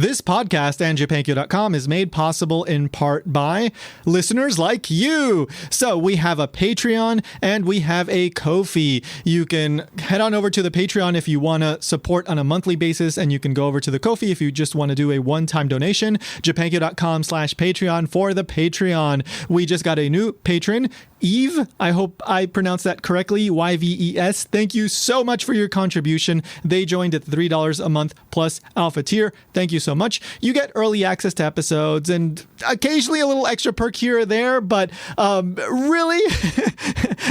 This podcast and Japankyo.com is made possible in part by listeners like you. So we have a Patreon and we have a Ko-fi. You can head on over to the Patreon if you want to support on a monthly basis, and you can go over to the Ko-fi if you just want to do a one-time donation. Japankyo.com/Patreon for the Patreon. We just got a new patron, Eve. I hope I pronounced that correctly. YVES. Thank you so much for your contribution. They joined at $3 a month plus alpha tier. Thank you so much. You get early access to episodes and occasionally a little extra perk here or there, but really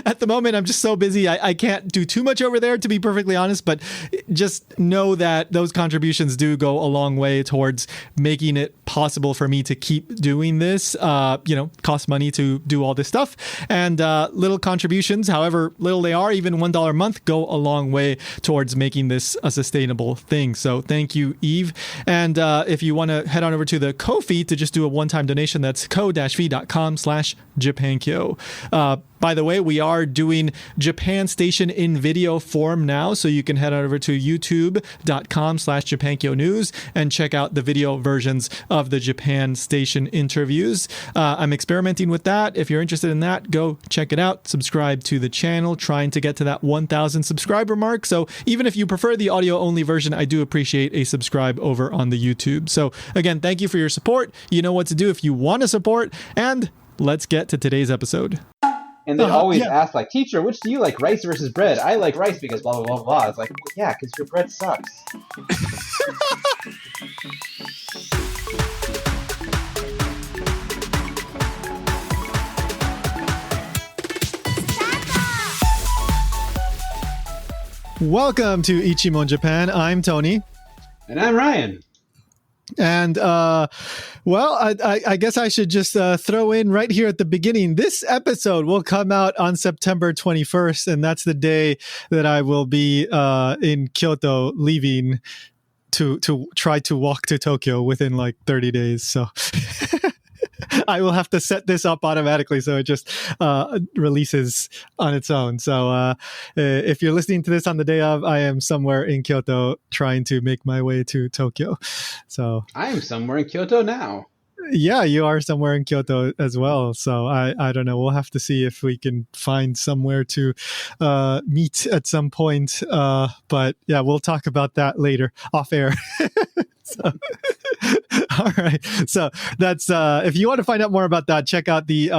at the moment I'm just so busy I can't do too much over there, to be perfectly honest. But just know that those contributions do go a long way towards making it possible for me to keep doing this. Cost money to do all this stuff, and little contributions, however little they are, even $1 a month, go a long way towards making this a sustainable thing. So thank you, Eve. And if you want to head on over to the Ko-fi to just do a one-time donation, that's ko-fi.com/Japankyo. By the way, we are doing Japan Station in video form now, so you can head on over to youtube.com/Japankyo News and check out the video versions of the Japan Station interviews. I'm experimenting with that. If you're interested in that, go check it out. Subscribe to the channel, trying to get to that 1,000 subscriber mark. So even if you prefer the audio-only version, I do appreciate a subscribe over on the YouTube. So again, thank you for your support. You know what to do if you want to support, and let's get to today's episode. And they always ask, like, teacher, which do you like, rice versus bread? I like rice because blah, blah, blah, blah. It's like, well, yeah, because your bread sucks. Welcome to Ichimon Japan. I'm Tony. And I'm Ryan. And, I guess I should just throw in right here at the beginning. This episode will come out on September 21st, and that's the day that I will be in Kyoto, leaving to try to walk to Tokyo within like 30 days. So I will have to set this up automatically so it just releases on its own. So if you're listening to this on the day of, I am somewhere in Kyoto trying to make my way to Tokyo. So I am somewhere in Kyoto now. Yeah, you are somewhere in Kyoto as well. So I don't know. We'll have to see if we can find somewhere to meet at some point. But yeah, we'll talk about that later off air. So, all right. So that's if you want to find out more about that, check out the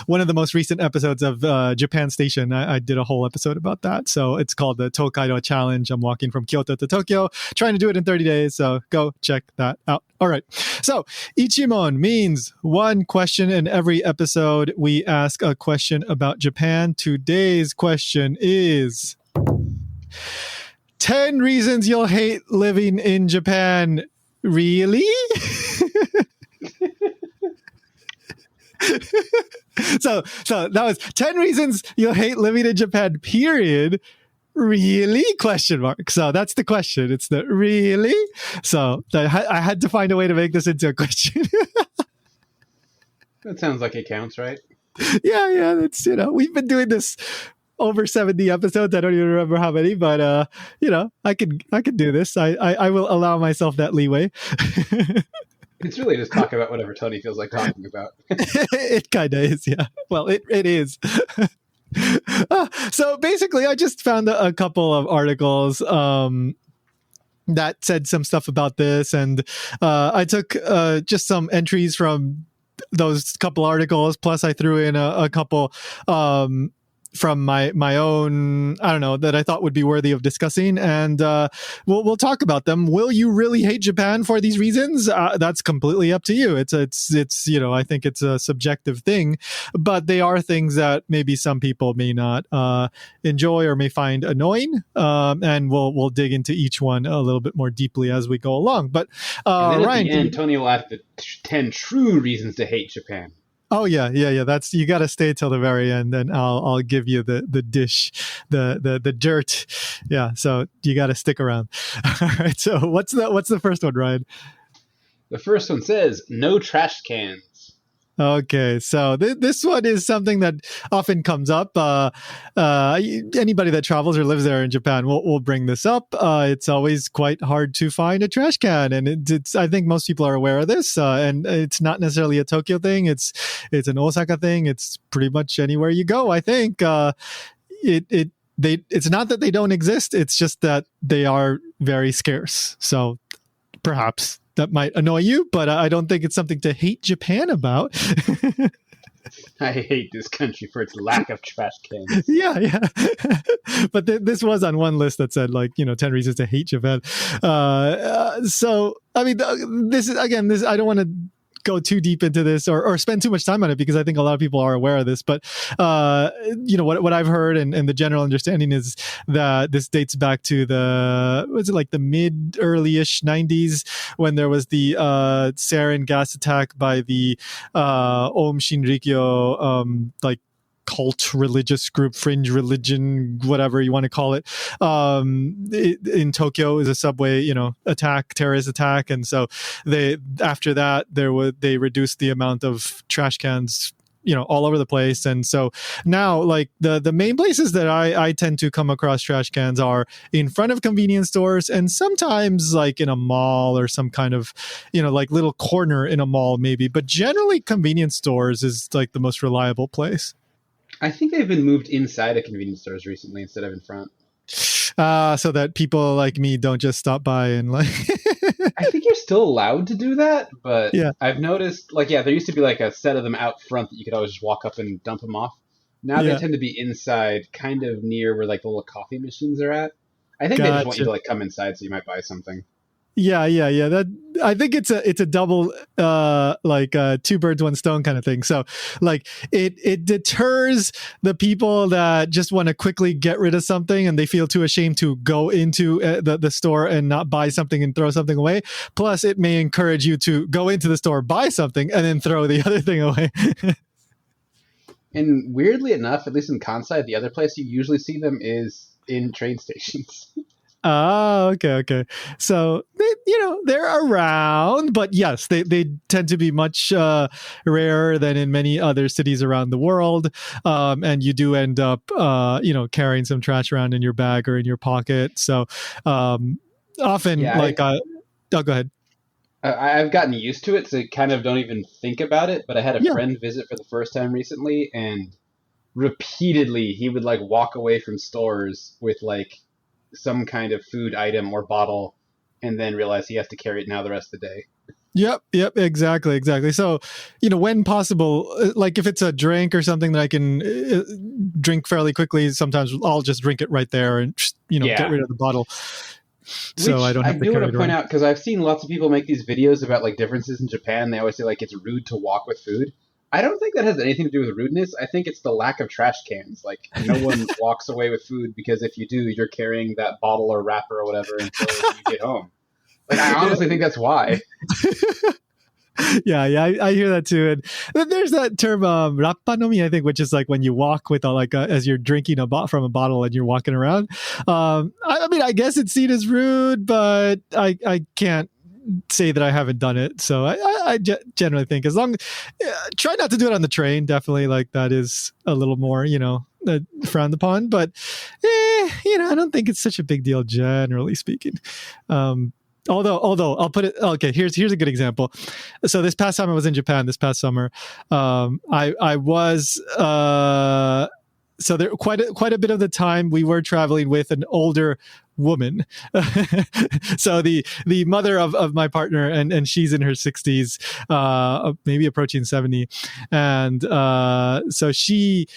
one of the most recent episodes of Japan Station. I did a whole episode about that. So it's called the Tokaido Challenge. I'm walking from Kyoto to Tokyo, trying to do it in 30 days. So go check that out. All right. So Ichimon means one question in every episode. We ask a question about Japan. Today's question is 10 reasons you'll hate living in Japan. Really? So that was 10 reasons you'll hate living in Japan, period. Really? Question mark. So that's the question. It's the really. So I had to find a way to make this into a question. That sounds like it counts, right? Yeah. That's, we've been doing this over 70 episodes. I don't even remember how many, but I could do this. I will allow myself that leeway. It's really just talk about whatever Tony feels like talking about. It kind of is, yeah. Well, it is. So basically, I just found a couple of articles that said some stuff about this, and I took just some entries from those couple articles, plus I threw in a couple from my own, I don't know, that I thought would be worthy of discussing, and we'll talk about them. Will you really hate Japan for these reasons? That's completely up to you. It's I think it's a subjective thing, but they are things that maybe some people may not enjoy or may find annoying, and we'll dig into each one a little bit more deeply as we go along. But and then Ryan, at the end, Tony will have the 10 true reasons to hate Japan. Oh yeah. That's, you got to stay till the very end, and I'll give you the dish, the dirt. Yeah. So you got to stick around. All right. So what's the first one, Ryan? The first one says no trash cans. Okay, so this one is something that often comes up. Anybody that travels or lives there in Japan will bring this up. It's always quite hard to find a trash can, and it's. I think most people are aware of this, and it's not necessarily a Tokyo thing. It's an Osaka thing. It's pretty much anywhere you go. I think it's not that they don't exist. It's just that they are very scarce. So perhaps that might annoy you, but I don't think it's something to hate Japan about. I hate this country for its lack of trash cans. Yeah. But this was on one list that said 10 reasons to hate Japan. So I mean, this is again, this I don't want to go too deep into this or spend too much time on it because I think a lot of people are aware of this. But what I've heard and the general understanding is that this dates back to the mid early-ish 90s when there was the sarin gas attack by the Om Shinrikyo cult religious group, fringe religion, whatever you want to call it. In Tokyo is a subway, terrorist attack. And so after that, they reduced the amount of trash cans, all over the place. And so now the main places that I tend to come across trash cans are in front of convenience stores and sometimes in a mall or some kind of, little corner in a mall maybe, but generally convenience stores is the most reliable place. I think they've been moved inside of convenience stores recently instead of in front. So that people like me don't just stop by and I think you're still allowed to do that, but yeah. I've noticed, there used to be a set of them out front that you could always just walk up and dump them off. Now they tend to be inside, kind of near where the little coffee machines are at. I think they just want you to come inside so you might buy something. Yeah. That I think it's a double, two birds, one stone kind of thing. So it deters the people that just want to quickly get rid of something and they feel too ashamed to go into the store and not buy something and throw something away. Plus it may encourage you to go into the store, buy something and then throw the other thing away. And weirdly enough, at least in Kansai, the other place you usually see them is in train stations. Oh, okay. So, they're around, but yes, they tend to be much rarer than in many other cities around the world. And you do end up, carrying some trash around in your bag or in your pocket. So often, go ahead. I've gotten used to it, so I kind of don't even think about it. But I had a friend visit for the first time recently, and repeatedly he would walk away from stores with some kind of food item or bottle and then realize he has to carry it now the rest of the day. Yep, exactly. So, when possible, if it's a drink or something that I can drink fairly quickly, sometimes I'll just drink it right there and, get rid of the bottle. So I don't have to carry it around. I do want to point out, because I've seen lots of people make these videos about differences in Japan. They always say it's rude to walk with food. I don't think that has anything to do with rudeness. I think it's the lack of trash cans. No one walks away with food because if you do, you're carrying that bottle or wrapper or whatever until you get home. I honestly think that's why. Yeah, I hear that too. And then there's that term "rappanomi," I think, which is when you walk with as you're drinking from a bottle and you're walking around. I mean, I guess it's seen as rude, but I can't say that I haven't done it. So I generally think as long try not to do it on the train. Definitely that is a little more, frowned upon, but I don't think it's such a big deal generally speaking. Although I'll put it, okay, here's a good example. So this past time I was in Japan this past summer, I was, so there quite a bit of the time we were traveling with an older woman. So the mother of my partner, and she's in her 60s, maybe approaching 70. And so she,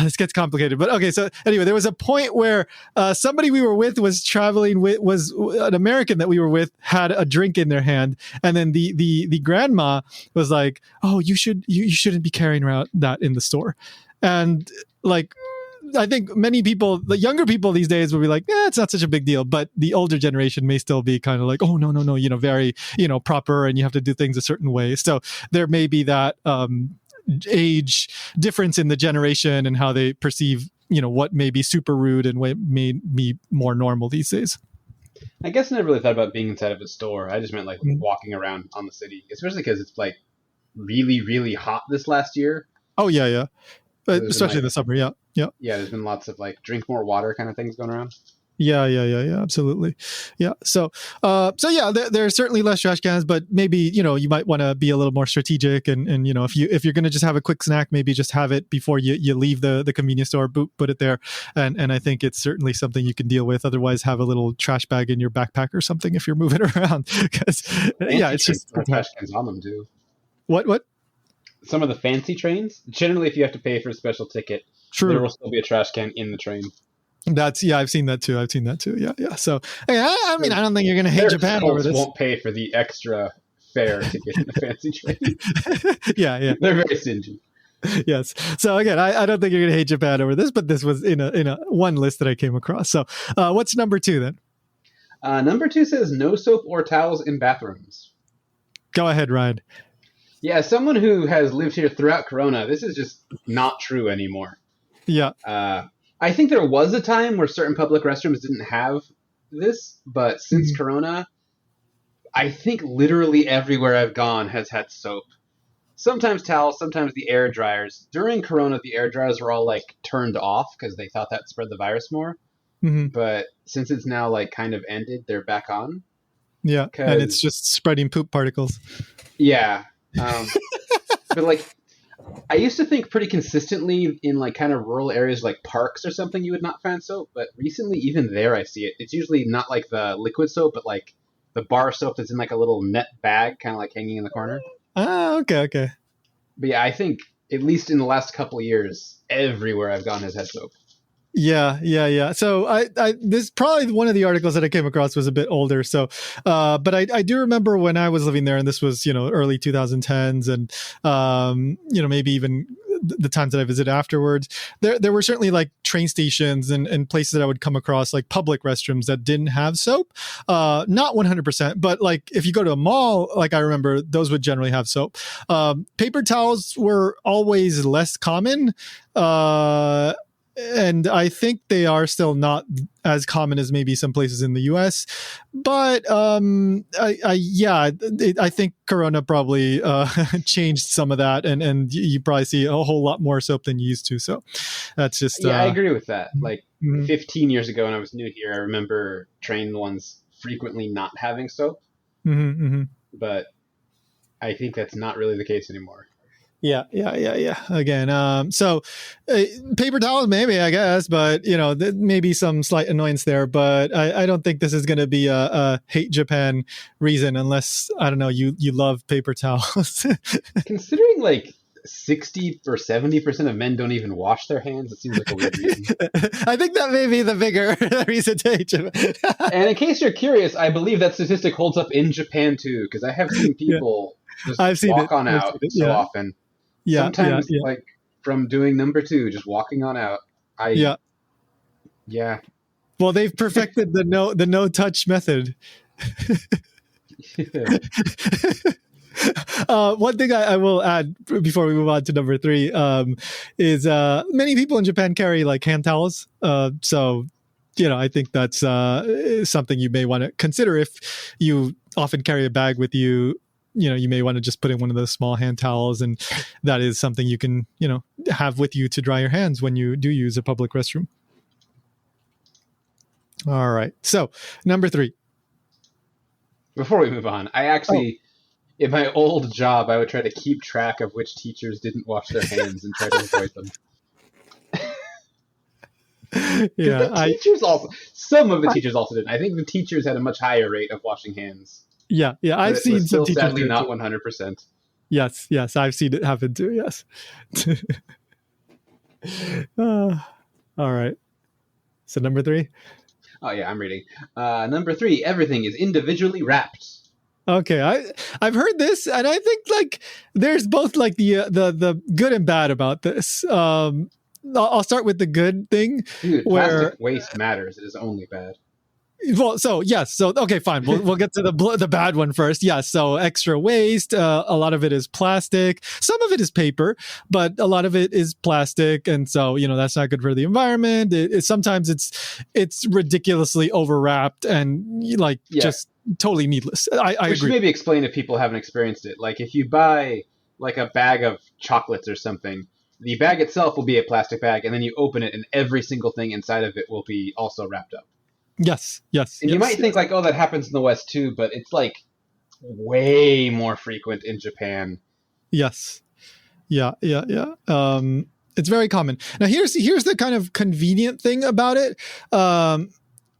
this gets complicated, but okay. So anyway, there was a point where somebody we were with was traveling with, was an American that we were with, had a drink in their hand, and then the grandma was like, "Oh, you shouldn't be carrying around that in the store," and I think many people, the younger people these days, will be like, it's not such a big deal. But the older generation may still be kind of like, oh, no, very, proper, and you have to do things a certain way. So there may be that age difference in the generation and how they perceive, what may be super rude and what may be more normal these days. I guess I never really thought about being inside of a store. I just meant walking around on the city, especially because it's really, really hot this last year. Oh yeah, yeah. So there's been Especially like, in the summer. Yeah, yeah. yeah, there's been lots of like drink more water kind of things going around. Yeah, yeah, yeah, yeah, absolutely. Yeah. So yeah, there are certainly less trash cans, but maybe, you might want to be a little more strategic and, if you're going to just have a quick snack, maybe just have it before you leave the convenience store, put it there. And I think it's certainly something you can deal with. Otherwise, have a little trash bag in your backpack or something if you're moving around. Because, yeah, it's just trash cans on them too. What? Some of the fancy trains, generally, if you have to pay for a special ticket, True. there will still be a trash can in the train. I've seen that too. Yeah, yeah. So, I mean, I don't think you're going to hate Japan over this. Won't pay for the extra fare to get in the fancy train. Yeah. They're very stingy. Yes. So again, I don't think you're going to hate Japan over this, but this was in a one list that I came across. So, what's number 2 then? Number 2 says no soap or towels in bathrooms. Go ahead, Ryan. Yeah, someone who has lived here throughout Corona, this is just not true anymore. Yeah. I think there was a time where certain public restrooms didn't have this, but since Corona, I think literally everywhere I've gone has had soap. Sometimes towels, sometimes the air dryers. During Corona, the air dryers were all like turned off because they thought that spread the virus more. Mm-hmm. But since it's now like kind of ended, they're back on. Yeah, and it's just spreading poop particles. Yeah. But like, I used to think pretty consistently in like kind of rural areas like parks or something you would not find soap, but recently even there I see it. It's usually not like the liquid soap, but like the bar soap that's in like a little net bag kind of like hanging in the corner. Ah, okay. But yeah, I think at least in the last couple of years, everywhere I've gone has had soap. Yeah. So I this probably one of the articles that I came across was a bit older. So, but I do remember when I was living there, and this was early 2010s, and maybe even the times that I visited afterwards. There were certainly like train stations and places that I would come across like public restrooms that didn't have soap. Not 100%, but like if you go to a mall, like I remember those would generally have soap. Paper towels were always less common. And I think they are still not as common as maybe some places in the US, but I think Corona probably changed some of that, and you probably see a whole lot more soap than you used to. So that's just I agree with that. Like 15 years ago when I was new here, I remember train ones frequently not having soap, but I think that's not really the case anymore. Yeah. Again, so paper towels, maybe, I guess, but maybe some slight annoyance there. But I don't think this is going to be a hate Japan reason, unless I don't know you love paper towels. Considering like 60 or 70% of men don't even wash their hands, it seems like a weird reason. I think that may be the bigger reason to hate Japan. And in case you're curious, I believe that statistic holds up in Japan too, because I have seen people just walk on out so often. Yeah, sometimes like from doing number 2, just walking on out. Yeah. Well, they've perfected the no touch method. One thing I will add before we move on to number 3 is many people in Japan carry like hand towels. So I think that's something you may want to consider if you often carry a bag with you. You may want to just put in one of those small hand towels, and that is something you can, have with you to dry your hands when you do use a public restroom. All right. So number 3. Before we move on, I actually, in my old job, I would try to keep track of which teachers didn't wash their hands and try to avoid them. Some of the teachers also didn't. I think the teachers had a much higher rate of washing hands. Yeah. I've seen some teachers. Sadly, not 100%. Yes, I've seen it happen too. Yes. All right. So number 3. Oh yeah, I'm reading. Number 3, everything is individually wrapped. Okay, I've heard this, and I think like there's both like the good and bad about this. I'll start with the good thing. Dude, plastic waste matters. It is only bad. Well, so yes, so okay, fine. We'll get to the bad one first. Yeah, so extra waste. A lot of it is plastic. Some of it is paper, but a lot of it is plastic, and so that's not good for the environment. Sometimes it's ridiculously overwrapped and just totally needless. I agree. We should maybe explain if people haven't experienced it. Like if you buy like a bag of chocolates or something. The bag itself will be a plastic bag, and then you open it, and every single thing inside of it will be also wrapped up. Yes, yes, And you yes, might think like, oh, that happens in the West too, but it's like way more frequent in Japan. yes. Yeah, yeah, yeah. It's very common. Now, here's the kind of convenient thing about it,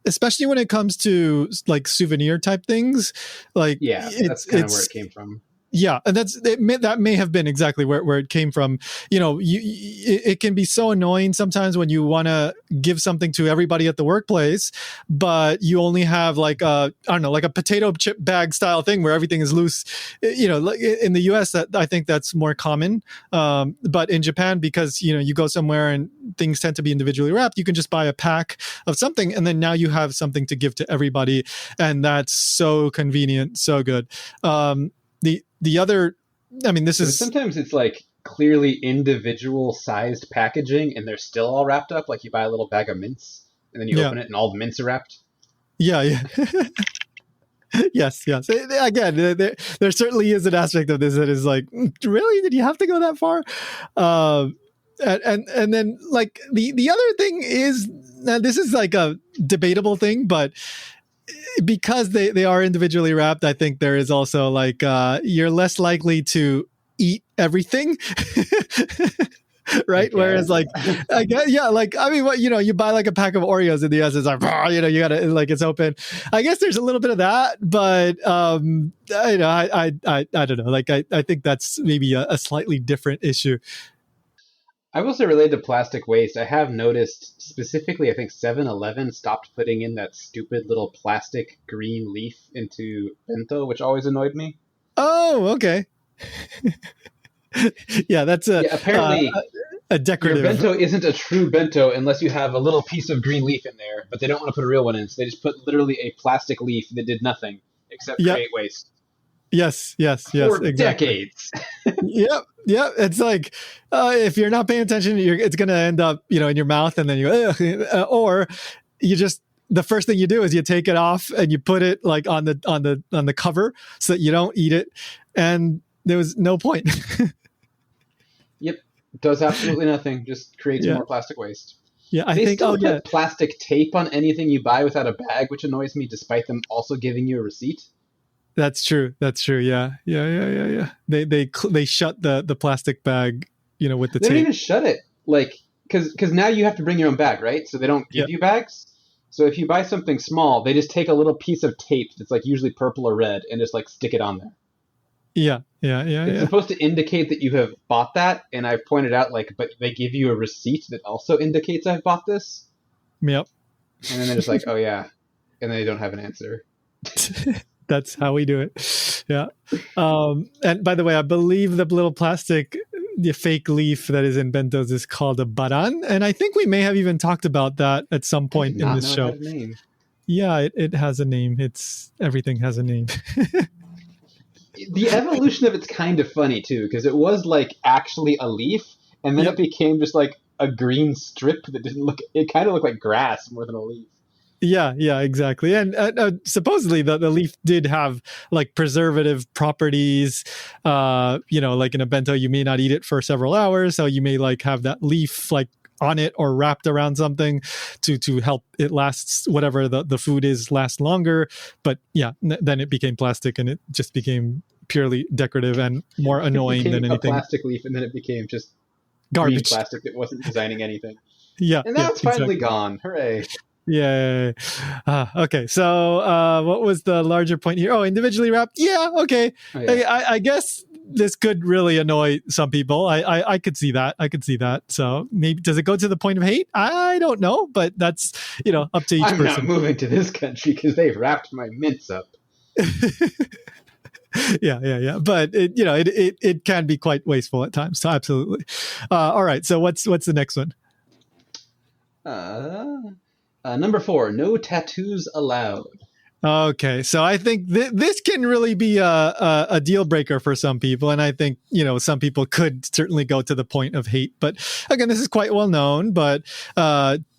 especially when it comes to like souvenir type things. Like, Yeah, that's kind of where it came from. Yeah, and that may have been exactly where it came from. You know, it can be so annoying sometimes when you want to give something to everybody at the workplace, but you only have like I don't know, like a potato chip bag style thing where everything is loose. You know, like in the U.S., that I think that's more common. But in Japan, because you know you go somewhere and things tend to be individually wrapped, you can just buy a pack of something, and then now you have something to give to everybody, and that's so convenient, so good. The other, I mean, this But is sometimes it's like clearly individual sized packaging, and they're still all wrapped up. Like you buy a little bag of mints, and then you open it, and all the mints are wrapped. Yeah, yeah. Yes, yes. Again, there certainly is an aspect of this that is like, really, did you have to go that far? And then like the other thing is, now this is like a debatable thing, but because they are individually wrapped, I think there is also like you're less likely to eat everything. Right? Whereas like I guess, yeah, like I mean, what, you know, you buy like a pack of Oreos in the US, it's like, you know, you gotta, like, it's open. I guess there's a little bit of that, but you know, I don't know, like I think that's maybe a slightly different issue. I will say related to plastic waste, I have noticed specifically, I think 7-Eleven stopped putting in that stupid little plastic green leaf into bento, which always annoyed me. Oh, okay. Yeah, that's Apparently a your decorative. bento isn't a true bento unless you have a little piece of green leaf in there, but they don't want to put a real one in, so they just put literally a plastic leaf that did nothing except Yep. create waste. Yes, yes, For exactly. decades. Yep, yep. It's like if you're not paying attention, it's going to end up, you know, in your mouth, and then you, or you just, the first thing you do is you take it off and you put it like on the cover so that you don't eat it, and there was no point. Yep, does absolutely nothing. Just creates Yeah. more plastic waste. Yeah, I They think. still Oh, put yeah. plastic tape on anything you buy without a bag, which annoys me, despite them also giving you a receipt. That's true. That's true. Yeah, yeah, yeah, yeah, yeah. They shut the plastic bag, you know, with the They don't tape. even shut it, like, because now you have to bring your own bag, right? So they don't give Yeah. you bags. So if you buy something small, they just take a little piece of tape that's like usually purple or red and just like stick it on there. Yeah, yeah, yeah, It's yeah. supposed to indicate that you have bought that, and I've pointed out like, but they give you a receipt that also indicates I've bought this, Yep. and then they're just like, oh yeah, and they don't have an answer. That's how we do it. Yeah. And by the way, I believe the little plastic, the fake leaf that is in bentos is called a baran. And I think we may have even talked about that at some point in this show. It had a name. Yeah, it has a name. Everything has a name. The evolution of it's kind of funny too, because it was like actually a leaf, and then Yep. it became just like a green strip that didn't look. It kind of looked like grass more than a leaf. Yeah, yeah, exactly. And supposedly the leaf did have like preservative properties. You know, like in a bento, you may not eat it for several hours, so you may like have that leaf like on it or wrapped around something to help it lasts, whatever the food is, last longer. But yeah, then it became plastic, and it just became purely decorative and more annoying It than became a anything. plastic leaf, and then it became just green Garbage. plastic that wasn't designing anything. Yeah, And now it's finally exactly. gone. Hooray! Yeah. Okay. So, what was the larger point here? Oh, individually wrapped. Yeah. Okay. Oh, yeah. I guess this could really annoy some people. I could see that. I could see that. So maybe, does it go to the point of hate? I don't know, but that's, you know, up to each I'm person. not moving to this country because they've wrapped my mints up. Yeah. But it can be quite wasteful at times. So absolutely. All right. So what's the next one? Number 4, no tattoos allowed. Okay, so I think this can really be a deal breaker for some people, and I think, you know, some people could certainly go to the point of hate. But again, this is quite well known. But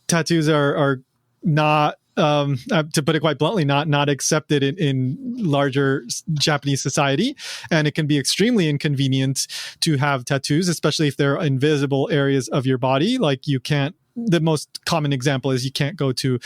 tattoos are not to put it quite bluntly, not accepted in larger Japanese society, and it can be extremely inconvenient to have tattoos, especially if they're invisible areas of your body. Like you can't. The most common example is you can't go to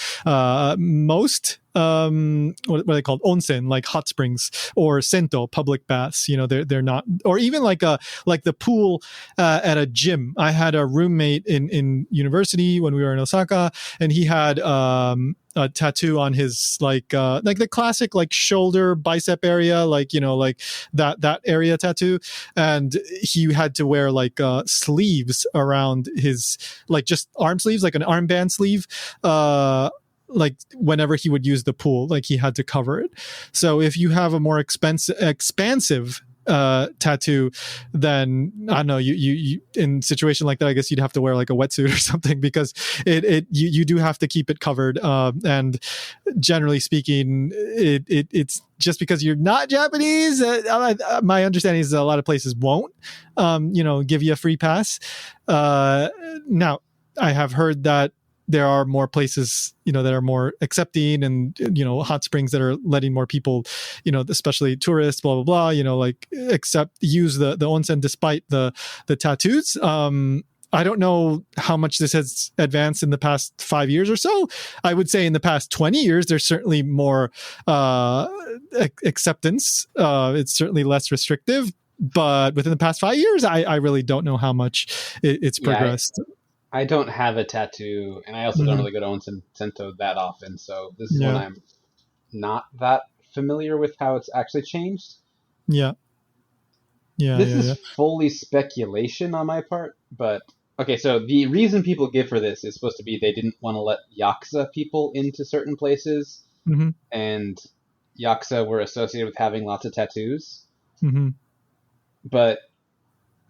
most what are they called, onsen, like hot springs, or sento, public baths. They're not, or even like the pool at a gym. I had a roommate in university when we were in Osaka, and he had a tattoo on his like the classic like shoulder bicep area, like that area tattoo, and he had to wear like sleeves around his, like just arm sleeves, like an armband sleeve, like whenever he would use the pool, like he had to cover it. So if you have a more expansive tattoo, then I don't know, you in a situation like that, I guess you'd have to wear like a wetsuit or something, because you do have to keep it covered, and generally speaking, it's just because you're not Japanese. My understanding is that a lot of places won't give you a free pass. Now I have heard that there are more places, that are more accepting, and, hot springs that are letting more people, especially tourists, blah, blah, blah, like use the onsen despite the tattoos. I don't know how much this has advanced in the past 5 years or so. I would say in the past 20 years, there's certainly more acceptance. It's certainly less restrictive, but within the past 5 years, I really don't know how much it's progressed. I don't have a tattoo, and I also don't really go to Onsen Sento that often, so this is one I'm not that familiar with how it's actually changed. This is fully speculation on my part, but okay, so the reason people give for this is supposed to be they didn't want to let Yakuza people into certain places, and Yakuza were associated with having lots of tattoos. But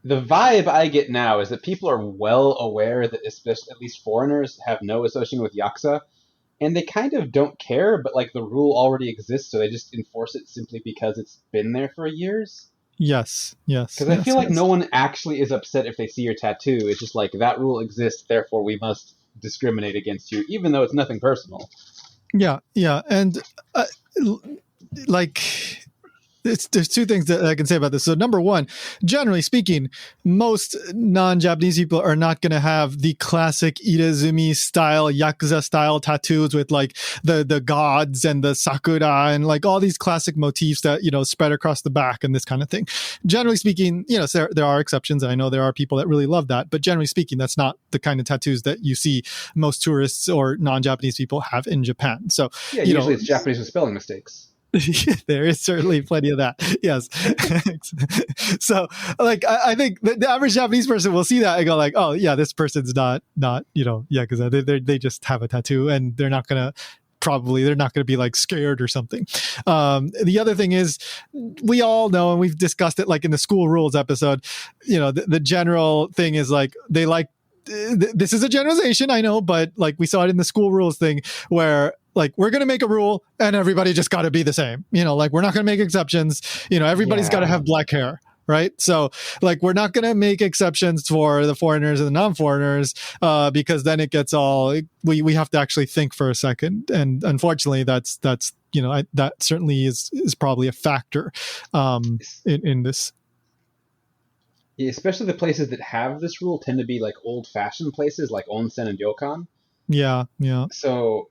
the vibe I get now is that people are well aware that especially, at least foreigners, have no association with Yakuza, and they kind of don't care, but like the rule already exists, so they just enforce it simply because it's been there for years. Yes. Because I feel like no one actually is upset if they see your tattoo. It's just like, that rule exists, therefore we must discriminate against you, even though it's nothing personal. Yeah, and like... There's two things that I can say about this. So number one, generally speaking, most non-Japanese people are not going to have the classic Irezumi style, Yakuza style tattoos with like the gods and the sakura and like all these classic motifs that, spread across the back and this kind of thing. Generally speaking, there are exceptions. I know there are people that really love that, but generally speaking, that's not the kind of tattoos that you see most tourists or non-Japanese people have in Japan. So, usually it's Japanese with spelling mistakes. There is certainly plenty of that. Yes. So like, I think the average Japanese person will see that and go like, oh yeah, this person's not, because they just have a tattoo, and they're not going to be like scared or something. The other thing is, we all know, and we've discussed it like in the school rules episode, the general thing is like, they like, this is a generalization, I know, but like we saw it in the school rules thing where like, we're going to make a rule and everybody just got to be the same, like we're not going to make exceptions, everybody's got to have black hair. Right. So like, we're not going to make exceptions for the foreigners and the non-foreigners, because then it gets all, we have to actually think for a second. And unfortunately that's, that certainly is probably a factor, in this. Yeah, especially the places that have this rule tend to be like old-fashioned places like onsen and ryokan. Yeah. So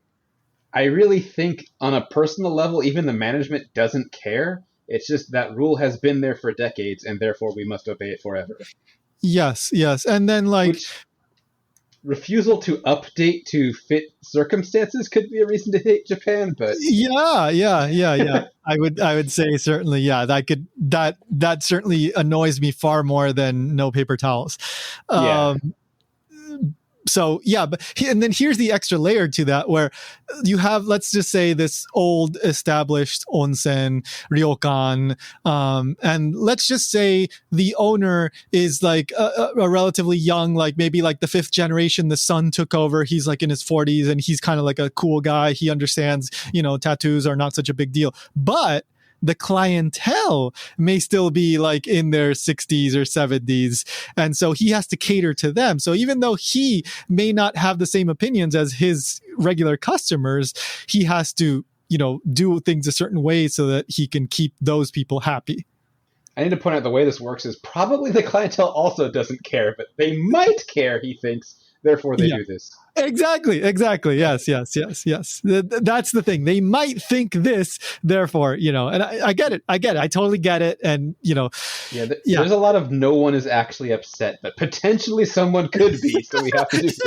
I really think on a personal level, even the management doesn't care. It's just that rule has been there for decades, and therefore we must obey it forever. Yes. And then like... refusal to update to fit circumstances could be a reason to hate Japan, but yeah. I would say certainly, yeah. That certainly annoys me far more than no paper towels. So yeah, and then here's the extra layer to that, where you have, let's just say, this old established onsen, ryokan, and let's just say the owner is like a relatively young, like maybe like the fifth generation, the son took over, he's like in his 40s, and he's kind of like a cool guy, he understands, tattoos are not such a big deal, but the clientele may still be like in their 60s or 70s. And so he has to cater to them. So even though he may not have the same opinions as his regular customers, he has to, do things a certain way so that he can keep those people happy. I need to point out the way this works is probably the clientele also doesn't care, but they might care, he thinks. Therefore, they do this. Exactly. Yes. That's the thing. They might think this, therefore, and I get it. I totally get it. And, there's a lot of no one is actually upset, but potentially someone could be. So we have to do this.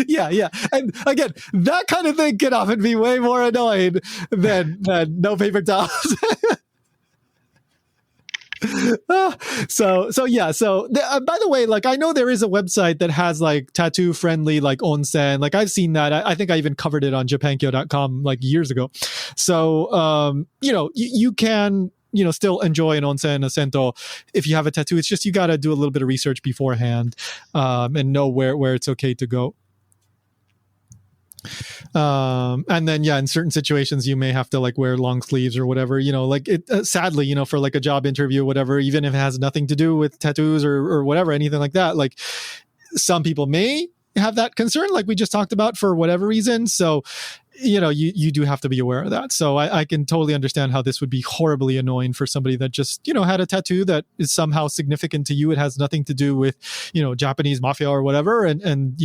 Yeah. And again, that kind of thing can often be way more annoying than no paper towels. So by the way, like I know there is a website that has like tattoo friendly like onsen. Like I've seen that. I think I even covered it on japankyo.com like years ago. So you can still enjoy an onsen, a sento if you have a tattoo. It's just you got to do a little bit of research beforehand and know where it's okay to go. And then in certain situations you may have to like wear long sleeves or whatever, like it sadly, for like a job interview or whatever, even if it has nothing to do with tattoos or whatever, anything like that, like some people may have that concern like we just talked about for whatever reason. So you do have to be aware of that. So I can totally understand how this would be horribly annoying for somebody that just, had a tattoo that is somehow significant to you. It has nothing to do with, Japanese mafia or whatever. And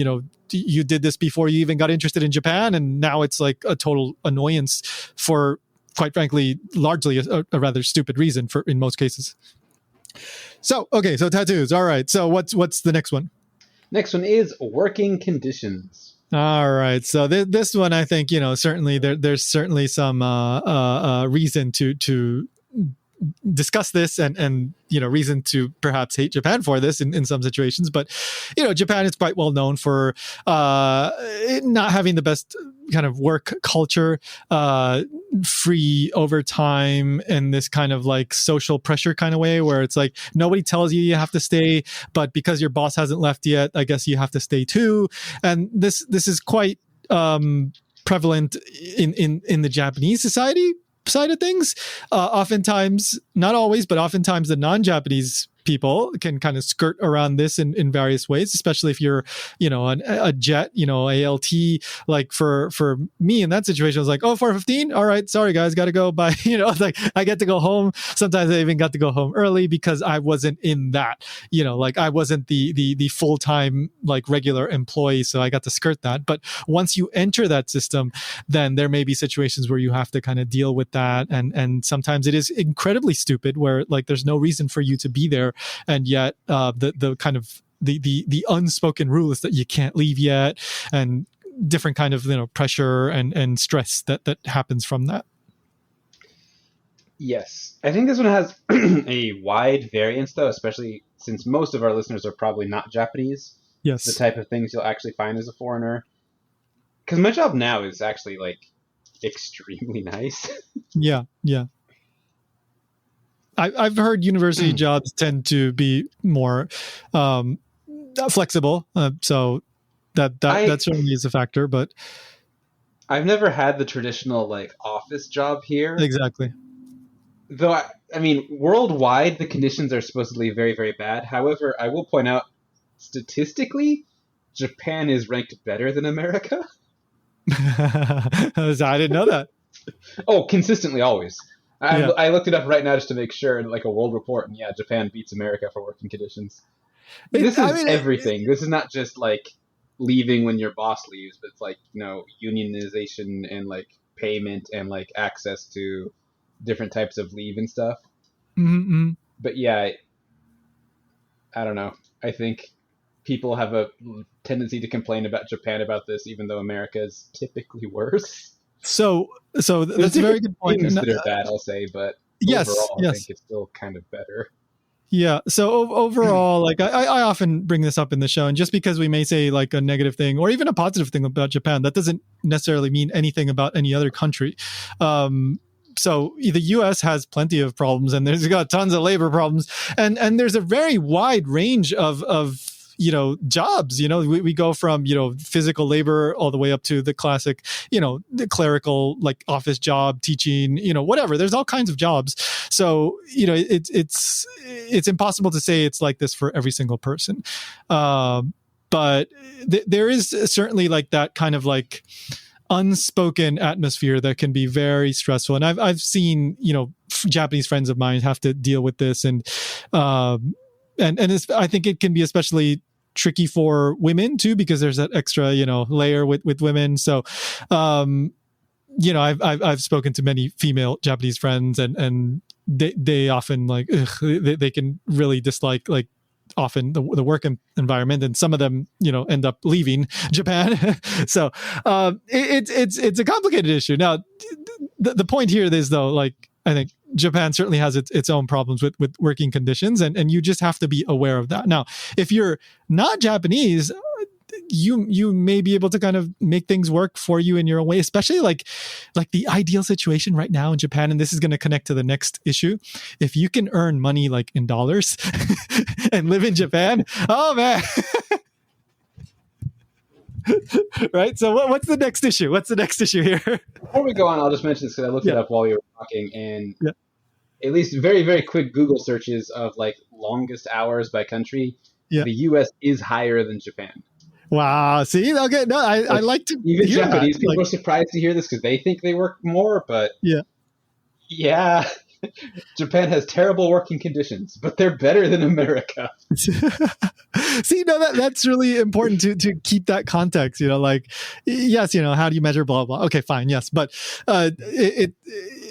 you did this before you even got interested in Japan. And now it's like a total annoyance for, quite frankly, largely a rather stupid reason in most cases. So, okay. So tattoos. All right. So what's the next one? Next one is working conditions. All right. So this one, I think, certainly there's certainly some reason to discuss this and reason to perhaps hate Japan for this in some situations. But, Japan is quite well known for not having the best kind of work culture, free overtime, and this kind of like social pressure kind of way where it's like nobody tells you have to stay, but because your boss hasn't left yet, I guess you have to stay too. And this is quite prevalent in the Japanese society side of things. Oftentimes, not always, but oftentimes the non-Japanese people can kind of skirt around this in various ways, especially if you're, a jet, ALT, like for me in that situation, I was like, 4:15. All right. Sorry guys. Got to go by, like I get to go home. Sometimes I even got to go home early because I wasn't in that, like I wasn't the full-time, like regular employee. So I got to skirt that. But once you enter that system, then there may be situations where you have to kind of deal with that. And sometimes it is incredibly stupid where like, there's no reason for you to be there. And yet the kind of the unspoken rule is that you can't leave yet, and different kind of pressure and stress that happens from that. Yes, I think this one has a wide variance though, especially since most of our listeners are probably not Japanese. Yes, the type of things you'll actually find as a foreigner. Because my job now is actually like extremely nice. Yeah. I've heard university jobs tend to be more flexible, so that certainly is a factor. But I've never had the traditional like office job here. Exactly. Though I mean, worldwide the conditions are supposedly very, very bad. However, I will point out statistically, Japan is ranked better than America. I didn't know that. Oh, consistently, always. I looked it up right now just to make sure, like a world report, and Japan beats America for working conditions. This is everything. This is not just like leaving when your boss leaves, but it's like, unionization and like payment and like access to different types of leave and stuff. Mm-hmm. But I don't know. I think people have a tendency to complain about Japan about this, even though America is typically worse. So that's a very good point. Things that are bad, I'll say, but overall, I think it's still kind of better. Yeah. So overall, like I often bring this up in the show, and just because we may say like a negative thing or even a positive thing about Japan, that doesn't necessarily mean anything about any other country. So the U.S. has plenty of problems, and there's got tons of labor problems, and there's a very wide range of jobs. We go from, physical labor all the way up to the classic, the clerical, like office job, teaching, whatever. There's all kinds of jobs. So, it's impossible to say it's like this for every single person. But there is certainly like that kind of like unspoken atmosphere that can be very stressful. And I've seen, Japanese friends of mine have to deal with this. And I think it can be especially tricky for women too, because there's that extra, layer with women. So, I've spoken to many female Japanese friends, and they often like, they can really dislike like often the work environment, and some of them end up leaving Japan. So it's a complicated issue. Now the point here is, though, like, I think Japan certainly has its own problems with working conditions, and you just have to be aware of that. Now, if you're not Japanese, you may be able to kind of make things work for you in your own way, especially like the ideal situation right now in Japan. And this is going to connect to the next issue. If you can earn money like in dollars and live in Japan, oh man. Right. So what's the next issue? What's the next issue here? Before we go on, I'll just mention this because I looked it up while you were talking, and at least very, very quick Google searches of like longest hours by country, the US is higher than Japan. Wow. See, okay. No, I like to even hear Japanese that. people are surprised to hear this because they think they work more, but yeah, Japan has terrible working conditions, but they're better than America. See, no, that's really important to keep that context. Like, yes, how do you measure blah blah? Okay, fine, yes, but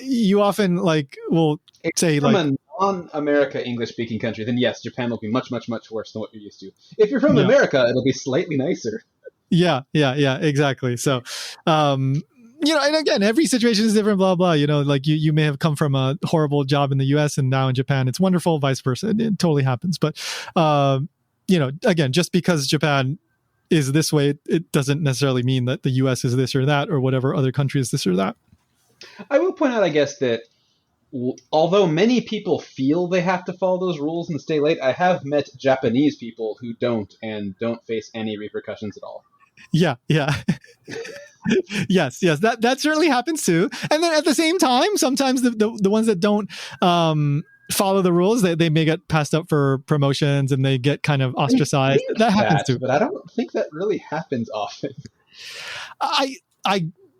you often like will say from like, a non-America English-speaking country, then yes, Japan will be much, much, much worse than what you're used to. If you're from America, it'll be slightly nicer. Yeah, exactly. So, and again, every situation is different, blah, blah. Like you may have come from a horrible job in the US and now in Japan, it's wonderful, vice versa. It totally happens. But, again, just because Japan is this way, it doesn't necessarily mean that the US is this or that, or whatever other country is this or that. I will point out, I guess, that although many people feel they have to follow those rules and stay late, I have met Japanese people who don't, and don't face any repercussions at all. Yeah. Yes, that certainly happens too. And then at the same time, sometimes the ones that don't follow the rules, they may get passed up for promotions and they get kind of ostracized. That happens too. But I don't think that really happens often. I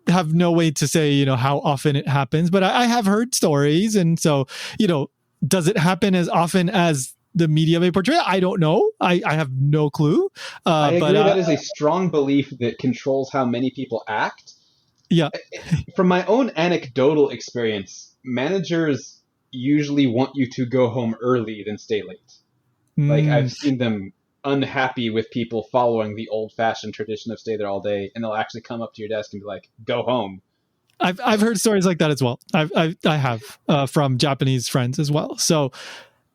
have no way to say, how often it happens, but I have heard stories. And so, does it happen as often as the media may portray? I don't know. I have no clue. I agree. That is a strong belief that controls how many people act. Yeah. From my own anecdotal experience, managers usually want you to go home early than stay late. Like, I've seen them unhappy with people following the old-fashioned tradition of stay there all day, and they'll actually come up to your desk and be like, "Go home." I've heard stories like that as well. I have from Japanese friends as well. So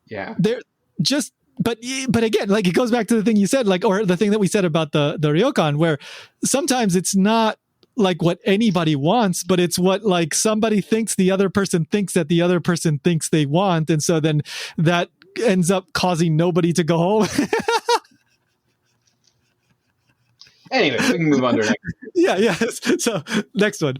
yeah, they're just. But again, like, it goes back to the thing you said, like, or the thing that we said about the ryokan, where sometimes it's not like what anybody wants, but it's what like somebody thinks the other person thinks that the other person thinks they want, and so then that ends up causing nobody to go home. Anyway, we can move on to our next. Yeah. So next one.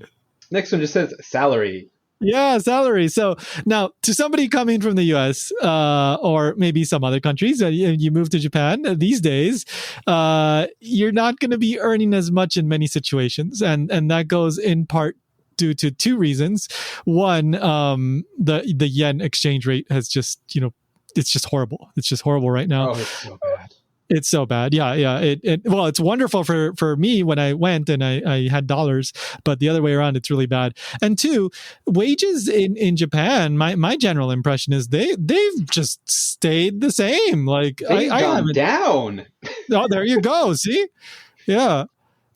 Next one just says salary. Yeah, salary. So now, to somebody coming from the US or maybe some other countries, you move to Japan these days, you're not going to be earning as much in many situations. And that goes in part due to two reasons. One, the yen exchange rate has just, it's just horrible. It's just horrible right now. Oh, it's so bad. It's so bad. Yeah. Well, it's wonderful for me when I went and I had dollars, but the other way around, it's really bad. And two, wages in Japan, my general impression is they've just stayed the same. Like, they've gone down. Oh, there you go. See? Yeah.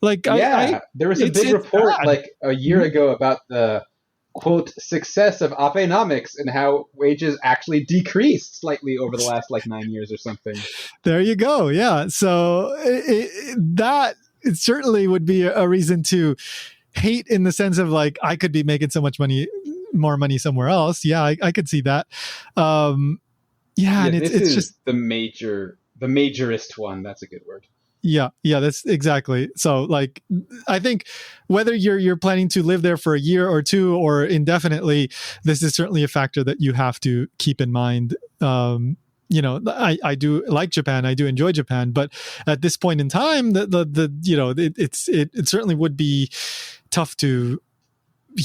Like, there was a big report like a year ago about the quote success of Abenomics and how wages actually decreased slightly over the last like 9 years or something. There you go. Yeah. So that certainly would be a reason to hate, in the sense of like, I could be making so much more money somewhere else. Yeah, I could see that. And it's is just the major the majorist one. That's a good word. Yeah, that's exactly. So like, I think whether you're planning to live there for a year or two or indefinitely, this is certainly a factor that you have to keep in mind. I do like Japan. I do enjoy Japan, but at this point in time, it certainly would be tough to,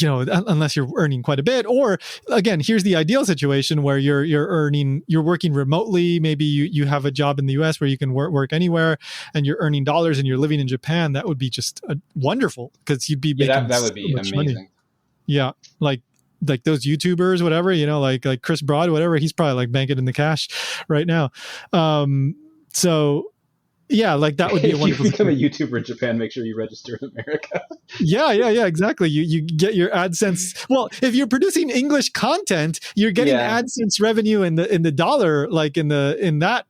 unless you're earning quite a bit. Or again, here's the ideal situation where you're working remotely. Maybe you have a job in the US where you can work anywhere and you're earning dollars and you're living in Japan. That would be just wonderful because you'd be making that would be so much amazing. money. Yeah. Like those YouTubers, whatever, like Chris Broad, whatever, he's probably like banking in the cash right now. So yeah, like that would be a wonderful. If you become a YouTuber in Japan, make sure you register in America. Yeah, exactly. You get your AdSense. Well, if you're producing English content, you're getting AdSense revenue in the dollar, like in that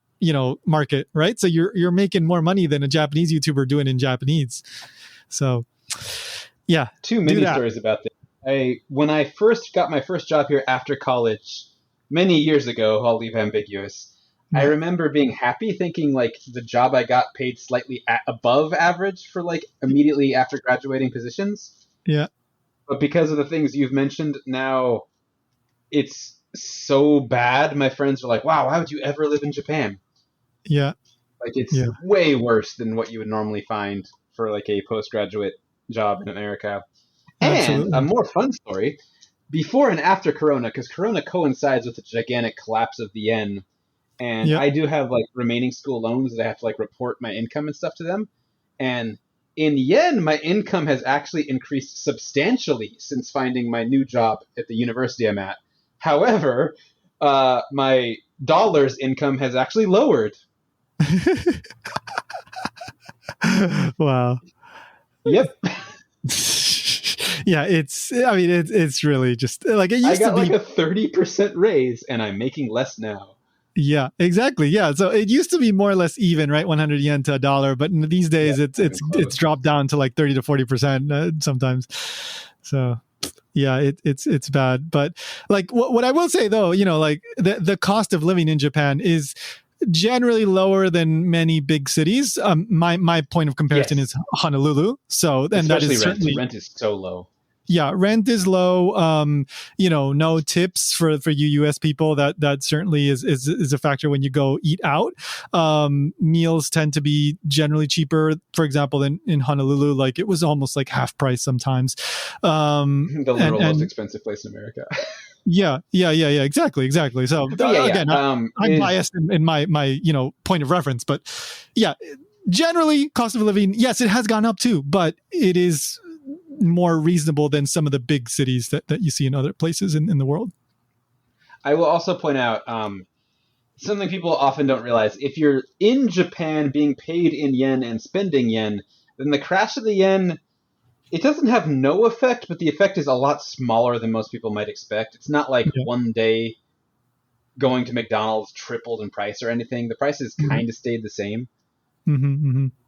market, right? So you're making more money than a Japanese YouTuber doing in Japanese. So yeah, two mini stories about this. When I first got my first job here after college, many years ago, I'll leave ambiguous. I remember being happy, thinking like the job I got paid slightly above average for like immediately after graduating positions. Yeah. But because of the things you've mentioned, now it's so bad. My friends are like, wow, why would you ever live in Japan? Yeah. Like it's way worse than what you would normally find for like a postgraduate job in America. Absolutely. And a more fun story, before and after Corona, because Corona coincides with the gigantic collapse of the yen. And I do have like remaining school loans that I have to like report my income and stuff to them. And in yen, my income has actually increased substantially since finding my new job at the university I'm at. However, my dollars income has actually lowered. Wow. Yep. Yeah, it's really just like it used to be. I got like a 30% raise and I'm making less now. Yeah, exactly. Yeah. So it used to be more or less even, right? 100 yen to a dollar, but these days it's dropped down to like 30 to 40% sometimes. So yeah, it's bad. But like what I will say though, like the cost of living in Japan is generally lower than many big cities. My point of comparison is Honolulu. So and that is certainly rent is so low. Yeah, rent is low. No tips for you US people. That certainly is a factor when you go eat out. Meals tend to be generally cheaper. For example, in Honolulu, like it was almost like half price sometimes. The literal most expensive place in America. Yeah, exactly. So again, I'm biased in my point of reference, but yeah, generally cost of living, yes, it has gone up too, but it is more reasonable than some of the big cities that you see in other places in the world. I will also point out something people often don't realize. If you're in Japan being paid in yen and spending yen, then the crash of the yen, it doesn't have no effect, but the effect is a lot smaller than most people might expect. It's not like one day going to McDonald's tripled in price or anything. The prices kind of stayed the same.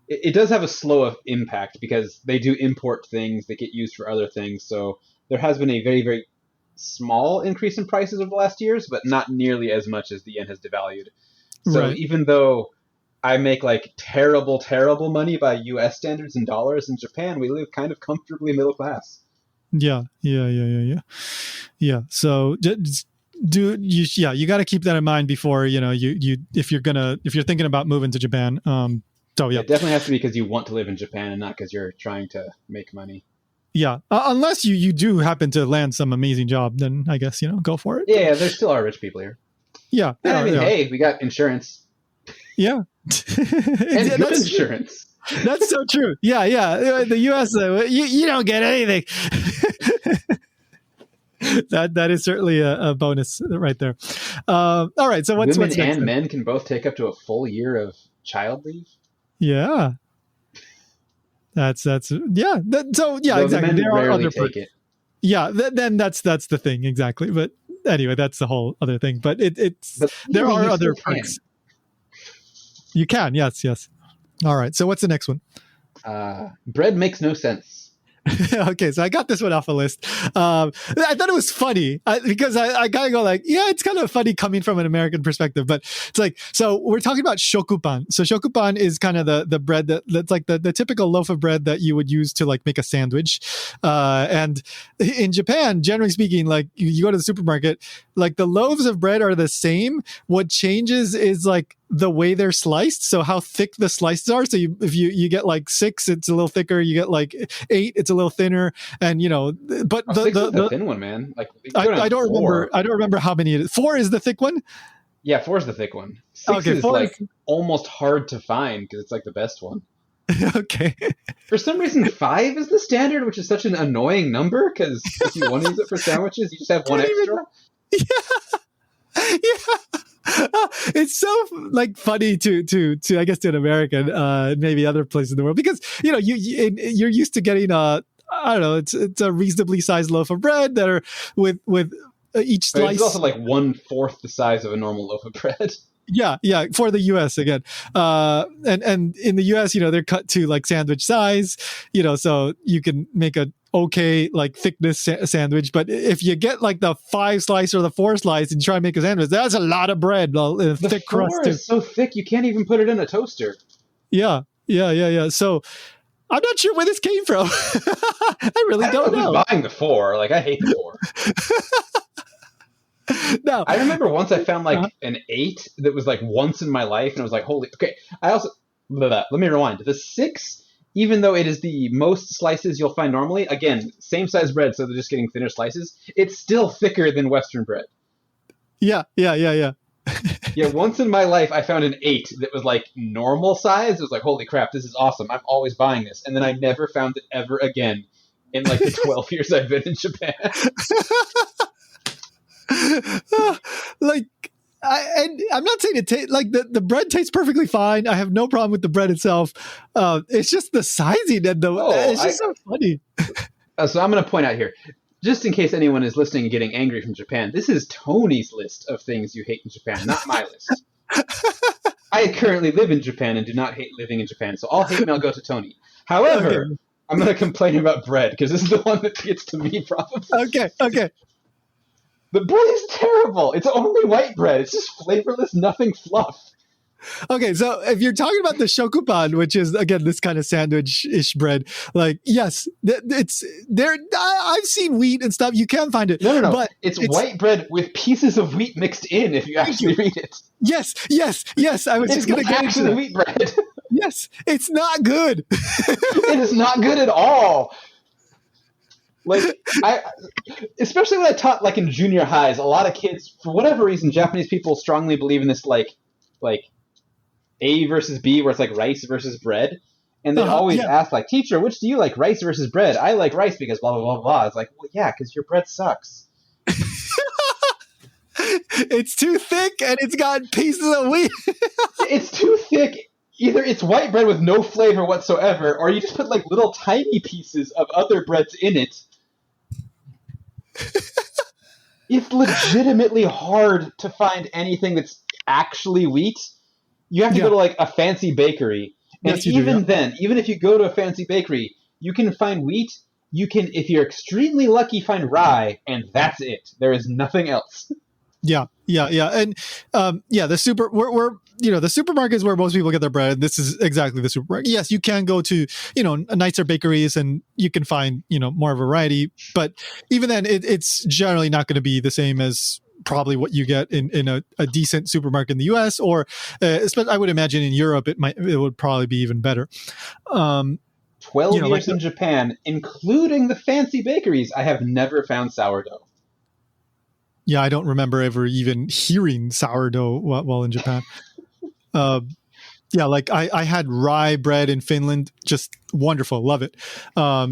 It does have a slow impact because they do import things that get used for other things. So there has been a very, very small increase in prices over the last years, but not nearly as much as the yen has devalued. So even though I make like terrible, terrible money by U.S. standards in dollars, in Japan we live kind of comfortably middle class. Yeah. So you got to keep that in mind before if you're thinking about moving to Japan. So it definitely has to be because you want to live in Japan and not because you're trying to make money. Yeah, unless you do happen to land some amazing job, then I guess go for it. Yeah, there still are rich people here. Yeah, hey, we got insurance. Yeah, and good insurance. That's so true. Yeah. The U.S. You don't get anything. That is certainly a bonus right there. All right, so what's women next? And men can both take up to a full year of child leave. Yeah. That's exactly. There are other take it. Yeah, then that's the thing exactly. But anyway, that's the whole other thing. But there are other perks. You can, yes. All right. So what's the next one? Bread makes no sense. Okay, so I got this one off a list. I thought it was funny because I kind of go like, yeah, it's kind of funny coming from an American perspective, but it's like, so we're talking about shokupan. So shokupan is kind of the bread that's like the typical loaf of bread that you would use to like make a sandwich. And in Japan, generally speaking, like you go to the supermarket, like the loaves of bread are the same. What changes is like the way they're sliced, so how thick the slices are. So if you get like 6, it's a little thicker. You get like 8, it's a little thinner. And but the thin one, man. Like I don't remember. I don't remember how many it is. 4 is the thick one. Yeah, 4 is the thick one. 6 is like almost hard to find because it's like the best one. Okay. For some reason, 5 is the standard, which is such an annoying number because if you want to use it for sandwiches, you just have one extra. Yeah. It's so like funny to I guess to an American, maybe other places in the world, because you're used to getting I don't know, it's a reasonably sized loaf of bread that are with each slice. It's also like 1/4 the size of a normal loaf of bread. Yeah, for the U.S. again, and in the U.S., they're cut to like sandwich size, so you can make a okay like thickness sandwich. But if you get like the 5 slice or the 4 slice and try to make a sandwich, that's a lot of bread. The thick crust is so thick you can't even put it in a toaster. Yeah. So I'm not sure where this came from. I really don't know. Who's buying the 4? Like I hate the 4. No, I remember once I found like an 8 that was like once in my life, and I was like, holy. Okay, I also let me rewind. The 6, even though it is the most slices you'll find normally, again, same size bread, so they're just getting thinner slices. It's still thicker than Western bread. Yeah. Yeah, once in my life, I found an 8 that was like normal size. It was like, holy crap, this is awesome. I'm always buying this. And then I never found it ever again in like the 12 years I've been in Japan. Like, I'm not saying it tastes like the bread tastes perfectly fine. I have no problem with the bread itself. It's just the sizing and it's just so funny. So I'm going to point out here, just in case anyone is listening and getting angry from Japan, this is Tony's list of things you hate in Japan, not my list. I currently live in Japan and do not hate living in Japan, so all hate mail go to Tony. However, okay. I'm going to complain about bread because this is the one that gets to me probably. Okay. The bread is terrible. It's only white bread. It's just flavorless, nothing fluff. Okay, so if you're talking about the shokupan, which is again this kind of sandwich-ish bread, like yes, it's there. I've seen wheat and stuff. You can find it. No. But it's white bread with pieces of wheat mixed in. If you actually read it. Yes. I was just going to get into the wheat bread. Yes, it's not good. It is not good at all. Like especially when I taught like in junior highs, a lot of kids, for whatever reason, Japanese people strongly believe in this like A versus B, where it's like rice versus bread, and they always ask like, teacher, which do you like, rice versus bread? I like rice because blah blah blah blah. It's like, well, yeah, because your bread sucks. It's too thick and it's got pieces of wheat. It's too thick. Either it's white bread with no flavor whatsoever, or you just put like little tiny pieces of other breads in it. It's legitimately hard to find anything that's actually wheat. You have to go to like a fancy bakery. And yes, then, even if you go to a fancy bakery, you can find wheat. You can, if you're extremely lucky, find rye, and that's it. There is nothing else. Yeah. And the supermarket is where most people get their bread. This is exactly the supermarket. Yes, you can go to, nicer bakeries and you can find, more variety. But even then, it's generally not going to be the same as probably what you get in a decent supermarket in the US, or especially I would imagine in Europe, it would probably be even better. 12 years in Japan, including the fancy bakeries, I have never found sourdough. Yeah, I don't remember ever even hearing sourdough while in Japan. Like I had rye bread in Finland, just wonderful, love it.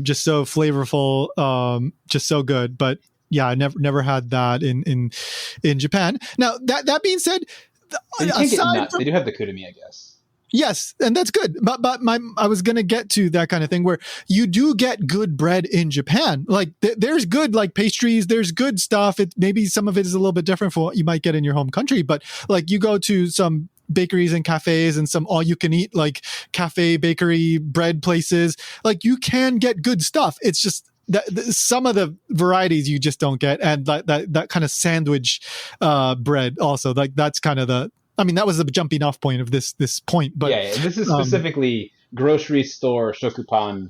Just so flavorful, just so good. But yeah, I never had that in Japan. Now that being said, you can't get nuts. They do have the kudumi, I guess. Yes, and that's good. But I was going to get to that kind of thing where you do get good bread in Japan. Like there's good like pastries, there's good stuff. Maybe some of it is a little bit different from what you might get in your home country. But like you go to some bakeries and cafes and some all-you-can-eat like cafe, bakery, bread places. Like you can get good stuff. It's just that some of the varieties you just don't get, and that kind of sandwich bread also. Like that's kind of the. I mean, that was the jumping off point of this point. But yeah, this is specifically grocery store shokupan.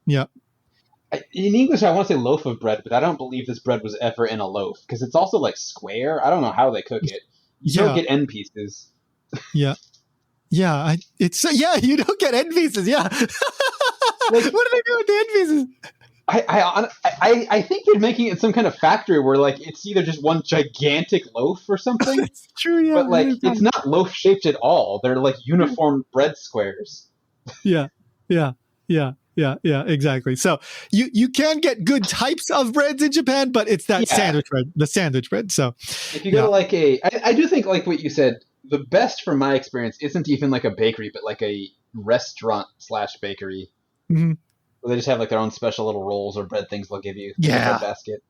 Yeah. In English, I want to say loaf of bread, but I don't believe this bread was ever in a loaf because it's also like square. I don't know how they cook it. You don't get end pieces. Yeah. Yeah. You don't get end pieces. Yeah. What do they do with the end pieces? I think they're making it some kind of factory where like it's either just one gigantic loaf or something. It's true, yeah. But like it's not loaf shaped at all. They're like uniform bread squares. Yeah, exactly. So you can get good types of breads in Japan, but it's that sandwich bread, the sandwich bread. So if you go to like I do think like what you said, the best from my experience isn't even like a bakery, but like a restaurant / bakery. Mm-hmm. Where they just have like their own special little rolls or bread things they'll give you in a bread basket.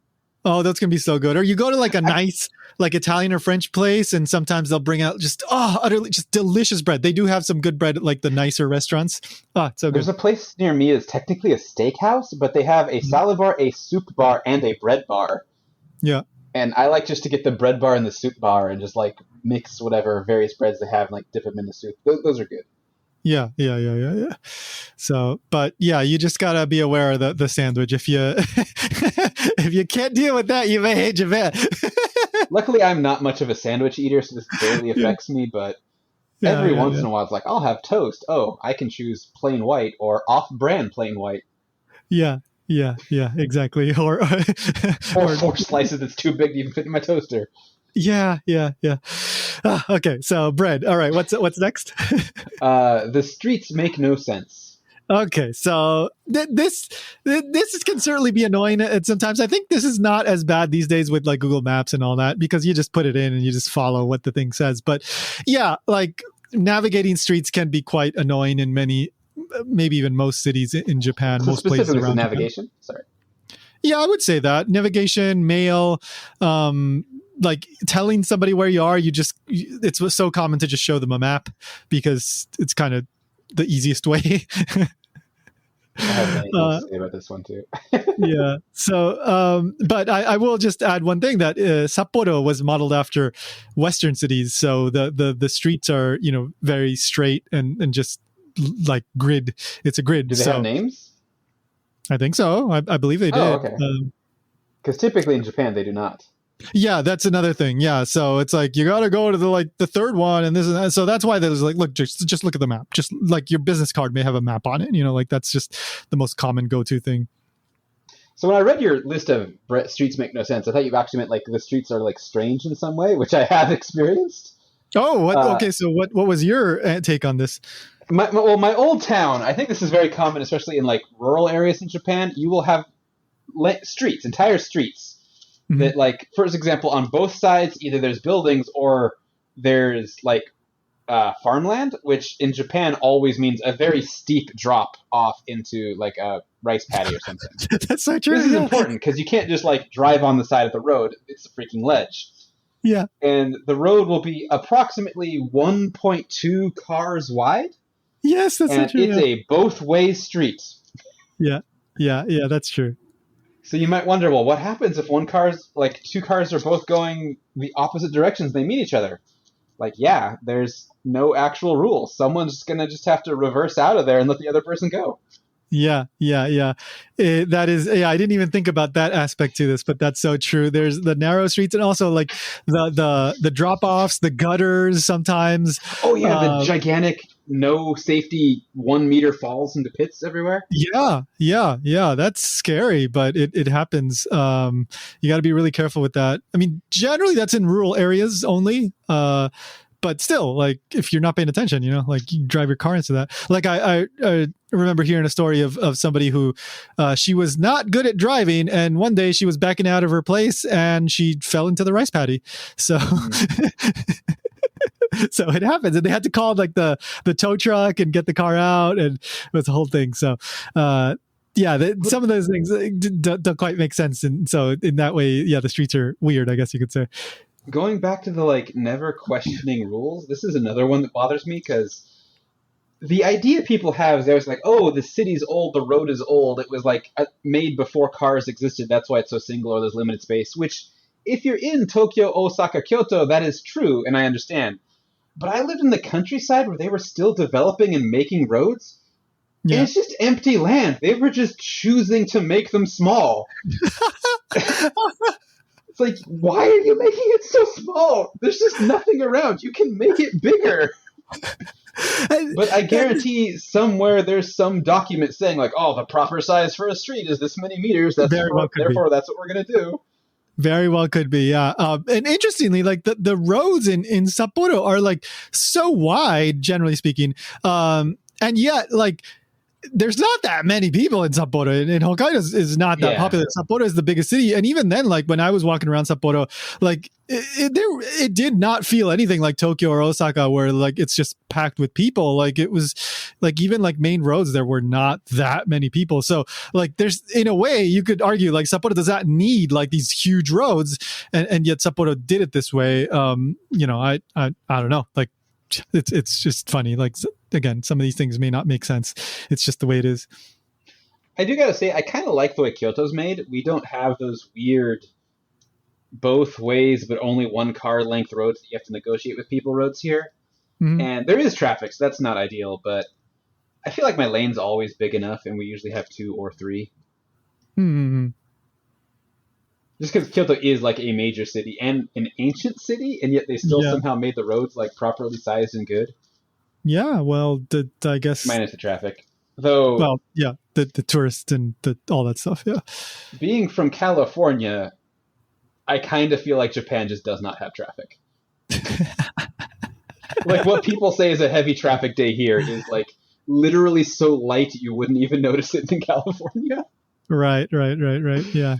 Oh, that's going to be so good. Or you go to like a nice like Italian or French place and sometimes they'll bring out just utterly just delicious bread. They do have some good bread at like the nicer restaurants. It's so good. There's a place near me that's technically a steakhouse, but they have a salad bar, a soup bar, and a bread bar. Yeah. And I like just to get the bread bar and the soup bar and just like mix whatever various breads they have and like dip them in the soup. Those are good. Yeah. So, but yeah, you just gotta be aware of the sandwich. If you if you can't deal with that, you may hate Japan. Luckily, I'm not much of a sandwich eater, so this barely affects me. But every once in a while, it's like I'll have toast. Oh, I can choose plain white or off-brand plain white. Yeah, exactly. Or 4 slices that's too big to even fit in my toaster. Yeah. Okay, so bread. All right, what's next? The streets make no sense. Okay, so this can certainly be annoying at sometimes. I think this is not as bad these days with like Google Maps and all that because you just put it in and you just follow what the thing says. But yeah, like navigating streets can be quite annoying in many, maybe even most cities in Japan. So most places around navigation. Japan. Sorry. Yeah, I would say that navigation, mail, like telling somebody where you are. It's so common to just show them a map because it's kind of the easiest way. I have many things to say about this one too. Yeah. So, but I will just add one thing that Sapporo was modeled after Western cities. So the streets are, very straight and just like grid. It's a grid. Do they have names? I think so. I believe they did. Oh, okay. Because typically in Japan they do not. Yeah, that's another thing. Yeah, so it's like you got to go to the third one and this and that. So that's why there's like, look, just look at the map. Just like your business card may have a map on it. Like that's just the most common go-to thing. So when I read your list of streets make no sense, I thought you actually meant like the streets are like strange in some way, which I have experienced. Oh, okay. So what was your take on this? My old town. I think this is very common, especially in like rural areas in Japan. You will have entire streets. Mm-hmm. That, like, for example, on both sides, either there's buildings or there's, like, farmland, which in Japan always means a very steep drop off into, like, a rice paddy or something. That's so true. This is important because you can't just, like, drive on the side of the road. It's a freaking ledge. Yeah. And the road will be approximately 1.2 cars wide. Yes, that's so true. It's a both-way street. Yeah, that's true. So you might wonder, well, what happens if two cars are both going the opposite directions? They meet each other. Like, yeah, there's no actual rule. Someone's going to just have to reverse out of there and let the other person go. Yeah. That is, I didn't even think about that aspect to this, but that's so true. There's the narrow streets and also like the drop-offs, the gutters sometimes. Oh, yeah, the gigantic no safety 1 meter falls into pits everywhere. Yeah. That's scary, but it happens. You got to be really careful with that. I mean, generally that's in rural areas only. But still, like if you're not paying attention, like you drive your car into that. Like I remember hearing a story of somebody who she was not good at driving, and one day she was backing out of her place and she fell into the rice paddy. So. So it happens, and they had to call like the tow truck and get the car out, and it was the whole thing. So, some of those things don't quite make sense, and so in that way, the streets are weird, I guess you could say. Going back to the like never questioning rules, this is another one that bothers me because the idea people have is always like, oh, the city's old, the road is old. It was like made before cars existed. That's why it's so single or there's limited space. Which, if you're in Tokyo, Osaka, Kyoto, that is true, and I understand. But I lived in the countryside where they were still developing and making roads, and it's just empty land. They were just choosing to make them small. It's like, why are you making it so small? There's just nothing around. You can make it bigger. But I guarantee somewhere there's some document saying like, oh, the proper size for a street is this many meters. Therefore, that's what we're going to do. Very well could be, yeah. And interestingly, like the roads in Sapporo are like so wide, generally speaking. And yet, like, there's not that many people in Sapporo, and Hokkaido is not that popular. Sapporo is the biggest city, and even then, like when I was walking around Sapporo, like it did not feel anything like Tokyo or Osaka, where like it's just packed with people. Like it was like even like main roads, there were not that many people. So like there's in a way you could argue like Sapporo does not need like these huge roads, and yet Sapporo did it this way. You know, I don't know, like. It's just funny. Like again, some of these things may not make sense. It's just the way it is. I do gotta say, I kind of like the way Kyoto's made. We don't have those weird both ways, but only one car length roads that you have to negotiate with people roads here. Mm-hmm. And there is traffic, so that's not ideal. But I feel like my lane's always big enough, and we usually have 2 or 3. Mm-hmm. Just because Kyoto is like a major city and an ancient city, and yet they still somehow made the roads like properly sized and good. Yeah, well, I guess minus the traffic, though. Well, yeah, the tourists and all that stuff. Yeah. Being from California, I kind of feel like Japan just does not have traffic. Like what people say is a heavy traffic day here is like literally so light you wouldn't even notice it in California. Right. Yeah.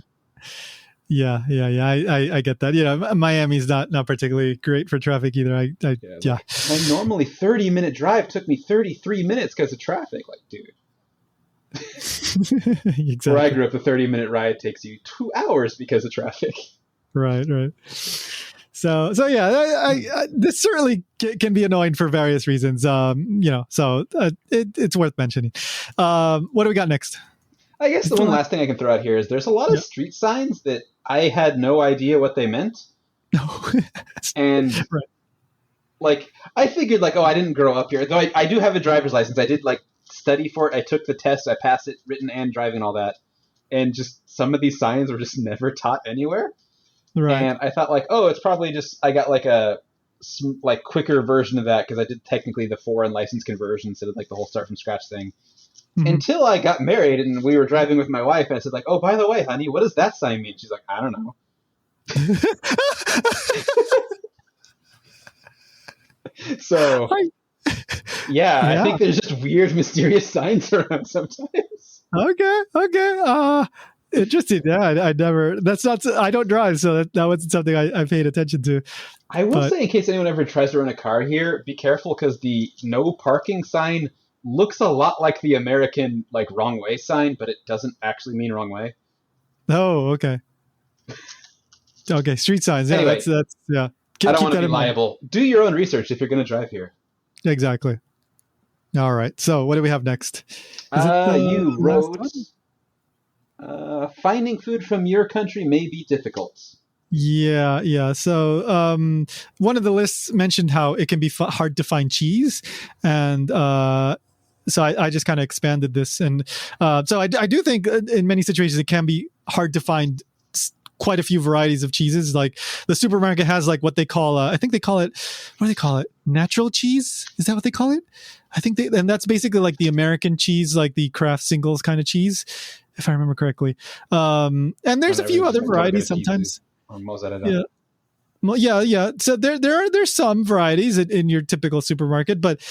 Yeah. I get that. You know, Miami's not particularly great for traffic either. Yeah. My normally 30-minute drive took me 33 minutes because of traffic. Like, dude. Exactly. Where I grew up, the 30-minute ride takes you 2 hours because of traffic. Right. So yeah, I this certainly can be annoying for various reasons. You know, so it's worth mentioning. What do we got next? I guess the one last thing I can throw out here is there's a lot of street signs that I had no idea what they meant. No. And like, I figured like, oh, I didn't grow up here. Though I do have a driver's license. I did like study for it. I took the test. I passed it, written and driving, all that. And just some of these signs were just never taught anywhere. Right. And I thought like, oh, it's probably just, I got like a like quicker version of that because I did technically the foreign license conversion instead of like the whole start from scratch thing. Mm-hmm. Until I got married and we were driving with my wife, and I said like, "Oh, by the way, honey, what does that sign mean?" She's like, "I don't know." So, I think there's just weird, mysterious signs around sometimes. Okay. Interesting. Yeah, I never. That's not. I don't drive, so that wasn't something I paid attention to. I will say, in case anyone ever tries to rent a car here, be careful because the no parking sign looks a lot like the American like wrong way sign, but it doesn't actually mean wrong way. Oh, okay. Okay, street signs. Yeah, anyway, that's yeah. I don't want to be liable. Do your own research if you're going to drive here. Exactly. All right. So what do we have next? You wrote, finding food from your country may be difficult. Yeah. So one of the lists mentioned how it can be hard to find cheese, and so I just kind of expanded this, and so I do think in many situations it can be hard to find quite a few varieties of cheeses. Like the supermarket has like what they call, I think they call it, what do they call it? Natural cheese? Is that what they call it? I think and that's basically like the American cheese, like the Kraft Singles kind of cheese, if I remember correctly. And there's a few other varieties sometimes. Or mozzarella. Yeah. So there's some varieties in your typical supermarket, but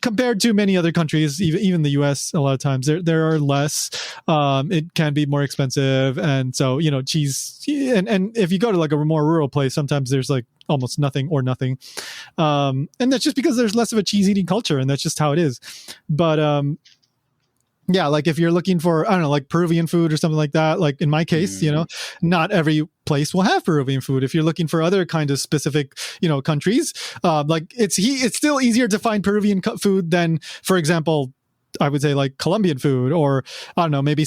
compared to many other countries, even the US, a lot of times there are less. It can be more expensive, and so cheese. And if you go to like a more rural place, sometimes there's like almost nothing or nothing, and that's just because there's less of a cheese eating culture, and that's just how it is. But Yeah, like if you're looking for, I don't know, like Peruvian food or something like that, like in my case, not every place will have Peruvian food. If you're looking for other kind of specific, countries, like it's still easier to find Peruvian food than, for example, I would say like Colombian food, or I don't know, maybe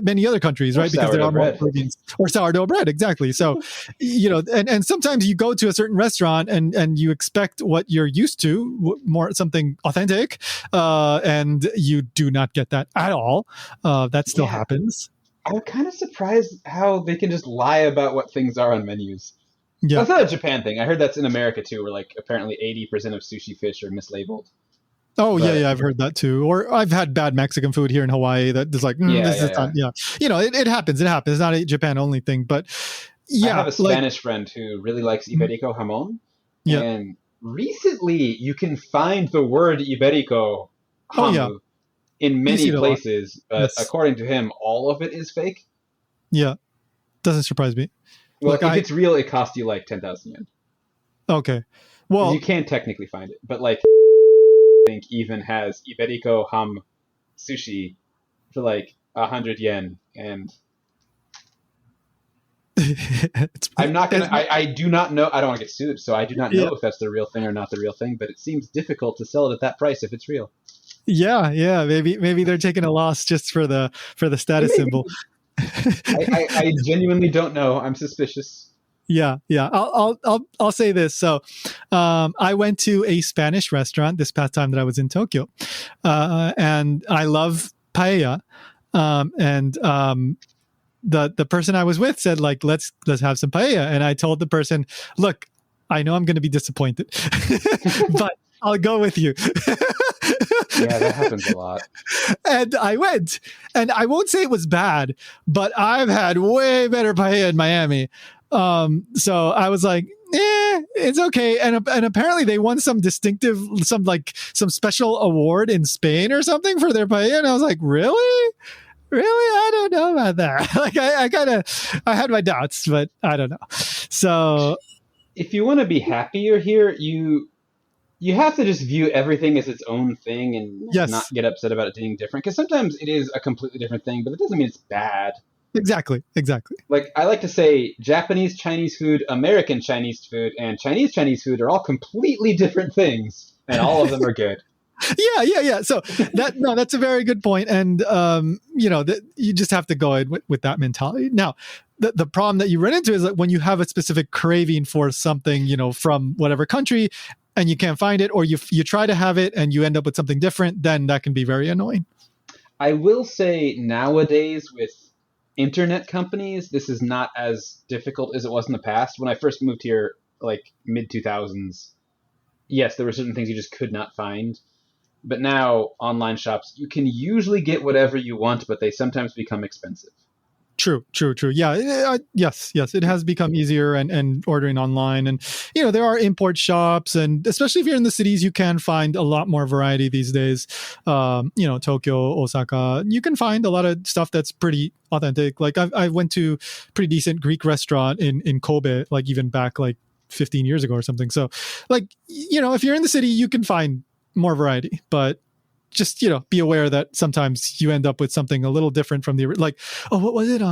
many other countries, right? Because there are more Peruvians, or sourdough bread, exactly. So, and sometimes you go to a certain restaurant and you expect what you're used to, more something authentic, and you do not get that at all. That still happens. I'm kind of surprised how they can just lie about what things are on menus. Yeah. That's not a Japan thing. I heard that's in America too, where like apparently 80% of sushi fish are mislabeled. Oh, yeah, I've heard that too. Or I've had bad Mexican food here in Hawaii that is like, this is not, it happens. It happens. It's not a Japan only thing, but yeah. I have a Spanish friend who really likes Iberico jamón. Yeah. And recently you can find the word Iberico jamu in many places, but according to him, all of it is fake. Yeah. Doesn't surprise me. Well, if it's real, it costs you like 10,000 yen. Okay. Well, you can technically find it, but like, think even has Iberico ham sushi for like 100 yen, and I'm not gonna. I do not know. I don't want to get sued, so I do not know if that's the real thing or not the real thing. But it seems difficult to sell it at that price if it's real. Yeah. Maybe they're taking a loss just for the status symbol. I genuinely don't know. I'm suspicious. Yeah. I'll say this. So, I went to a Spanish restaurant this past time that I was in Tokyo, and I love paella. The person I was with said, like, let's have some paella, and I told the person, look, I know I'm going to be disappointed, but I'll go with you. Yeah, that happens a lot. And I went, and I won't say it was bad, but I've had way better paella in Miami. So I was like, it's okay. And apparently they won some special award in Spain or something for their paella. And I was like, really? I don't know about that. Like I had my doubts, but I don't know. So if you want to be happier here, you have to just view everything as its own thing and not get upset about it being different. Because sometimes it is a completely different thing, but it doesn't mean it's bad. Exactly. Like I like to say, Japanese Chinese food, American Chinese food, and Chinese food are all completely different things, and all of them are good. Yeah. So that's a very good point, and you just have to go in with that mentality. Now, the problem that you run into is that when you have a specific craving for something, from whatever country, and you can't find it, or you try to have it and you end up with something different, then that can be very annoying. I will say nowadays with internet companies, this is not as difficult as it was in the past. When I first moved here, like mid-2000s, yes, there were certain things you just could not find. But now, online shops, you can usually get whatever you want, but they sometimes become expensive. True. Yeah. Yes. It has become easier and ordering online, and there are import shops, and especially if you're in the cities, you can find a lot more variety these days. Tokyo, Osaka, you can find a lot of stuff that's pretty authentic. Like I went to pretty decent Greek restaurant in Kobe, like even back like 15 years ago or something. So like, if you're in the city, you can find more variety, but just be aware that sometimes you end up with something a little different from the what was it?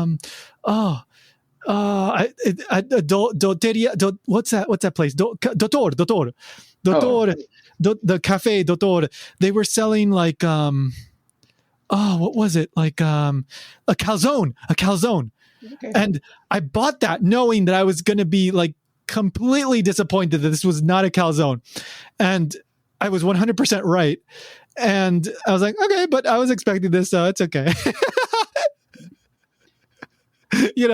What's that place? Dottor, the cafe Dottor. They were selling like what was it? Like a calzone. Okay. And I bought that knowing that I was going to be like completely disappointed that this was not a calzone, and I was 100% right. And I was like, okay, but I was expecting this, so it's okay.